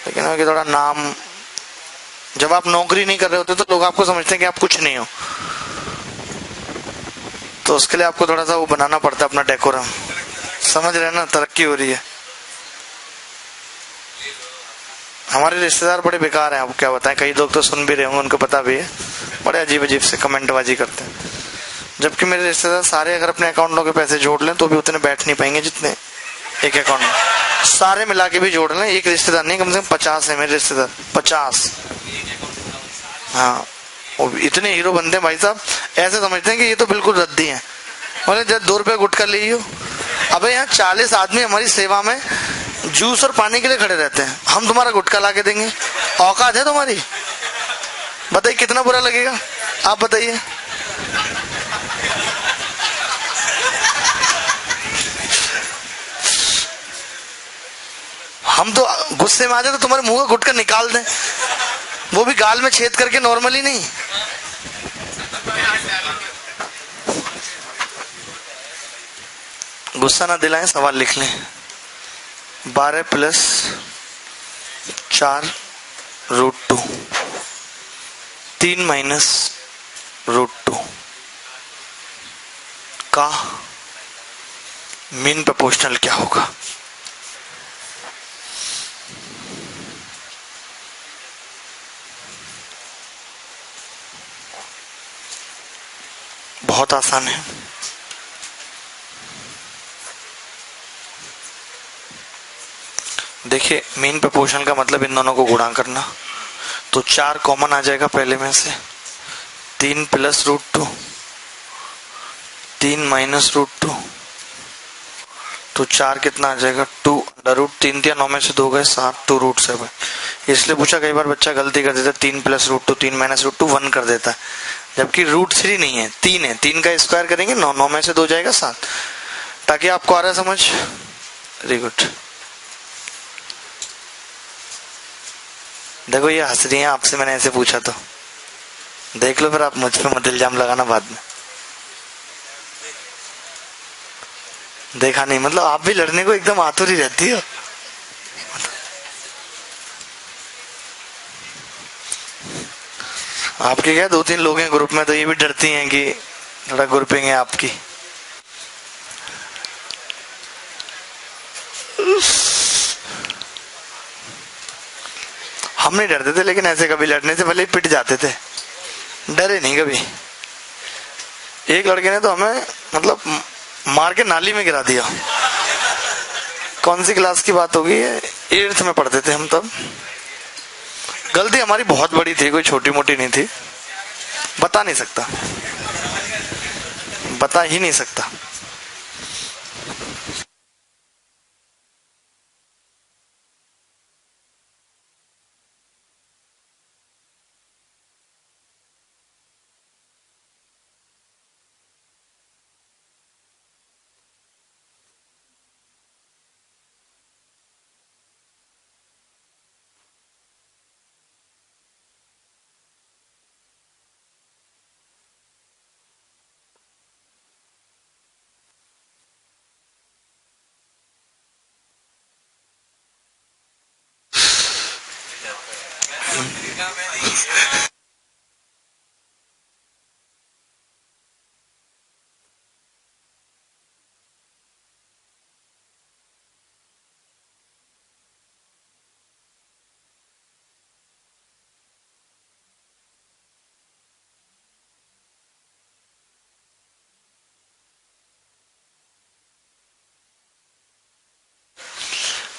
Speaker 2: लेकिन आगे थोड़ा नाम, जब आप नौकरी नहीं कर रहे होते तो लोग आपको समझते हैं कि आप कुछ नहीं हो, तो उसके लिए आपको थोड़ा सा वो बनाना पड़ता है अपना डेकोरम। समझ रहे हैं ना, तरक्की हो रही है। हमारे रिश्तेदार बड़े बेकार हैं, आपको क्या बताएं। कई लोग तो सुन भी रहे होंगे, उनको पता भी है, बड़े अजीब अजीब से कमेंटबाजी करते हैं। जबकि मेरे रिश्तेदार सारे अगर अपने अकाउंटों के पैसे जोड़ लें तो भी उतने बैठ नहीं पाएंगे जितने एक अकाउंट में सारे मिला के भी जोड़ लें। एक रिश्तेदार नहीं, कम से कम 50 है मेरे रिश्तेदार, 50। हाँ, वो इतने हीरो बनते हैं भाई साहब, ऐसे समझते हैं कि ये तो बिल्कुल रद्दी है। बोले जब 2 रुपए गुटखा ले लियो। अबे यहाँ 40 आदमी हमारी सेवा में जूस और पानी के लिए खड़े रहते हैं, हम तुम्हारा गुटखा ला के देंगे? औकात है तुम्हारी? बताइए कितना बुरा लगेगा, आप बताइए। हम तो गुस्से में आ जाए तो तुम्हारे मुंह का गुटखा निकाल दें, वो भी गाल में छेद करके, नॉर्मली नहीं। गुस्सा ना दिलाएं, सवाल लिख लें। 12 + 4 √2, 3 - √2 का मीन प्रोपोर्शनल क्या होगा? बहुत आसान है। देखिए, मीन प्रोपोर्शनल का मतलब इन दोनों को गुणा करना, तो 4 कॉमन आ जाएगा पहले में से। 3 + √2, 3 - √2, तो 4 कितना आ जाएगा? 2 √ 3 × 9 में से 2 गए 7, 2 √7। इसलिए पूछा, कई बार बच्चा गलती कर देता है, 3 + √2, 3 - √2, 1 कर देता है, जबकि √3 नहीं है, 3 है। 3 का स्क्वायर करेंगे 9, 9 में से 2 जाएगा 7। ताकि आपको आ रहा है समझ? Very good. देखो ये हंस रही है, आपसे मैंने ऐसे पूछा तो देख लो, फिर आप मुझ पे मत इल्जाम लगाना बाद में। देखा नहीं मतलब, आप भी लड़ने को एकदम आतुरी रहती हो। आपके क्या 2-3 लोग हैं ग्रुप में, तो ये भी डरती हैं कि थोड़ा ग्रुपिंग है आपकी। हम नहीं डरते थे, लेकिन ऐसे कभी लड़ने से पहले पिट जाते थे, डरे नहीं कभी। एक लड़के ने तो हमें मतलब मार के नाली में गिरा दिया। कौन सी क्लास की बात होगी, 8th में पढ़ते थे हम तब। गलती हमारी बहुत बड़ी थी, कोई छोटी मोटी नहीं थी। बता नहीं सकता, बता ही नहीं सकता।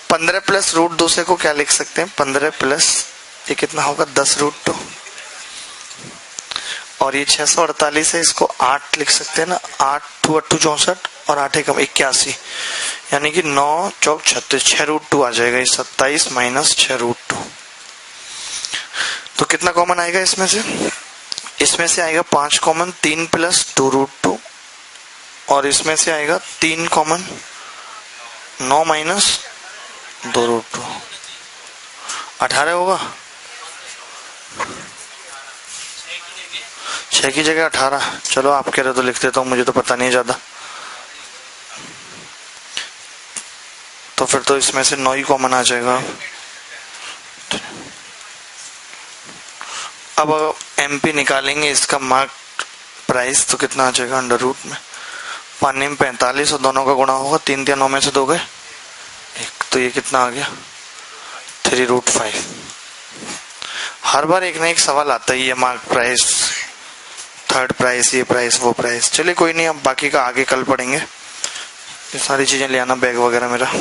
Speaker 2: 15 प्लस रूट 2 से को क्या लिख सकते हैं, 15 प्लस ये कितना होगा 10 रूट 2, और ये 648 है, इसको 8 लिख सकते हैं ना, 8 2 8 64 और 8 एकम 81, यानी कि 9 चौक 36, 6 रूट 2 आ जाएगा, ये 27 माइनस 6 रूट 2। तो कितना कॉमन आएगा इसमें से, इसमें से आएगा 5 कॉमन, 3 प्लस 2 रूट 2, और इसमें से आएगा 3 कॉमन, 9 माइनस 2 रूट 2, 18 होगा, 6 की जगह 18। चलो आप कह रहे तो लिख देता हूँ, मुझे तो पता नहीं ज्यादा। तो फिर तो इसमें से 9 ही कॉमन आ जाएगा। अब एमपी निकालेंगे, इसका मार्क प्राइस तो कितना आ जाएगा अंडर रूट में, पानी में 45 और दोनों का गुणा होगा, 3 3 9 में से 2 गए 1, तो ये कितना आ गया 3 रूट 5। हर बार एक ना एक सवाल आता है, ये मार्क प्राइस, थर्ड प्राइस, ये प्राइस वो प्राइस। चलिए कोई नहीं, अब बाकी का आगे कल पढ़ेंगे। ये सारी चीजें ले आना, बैग वगैरह मेरा।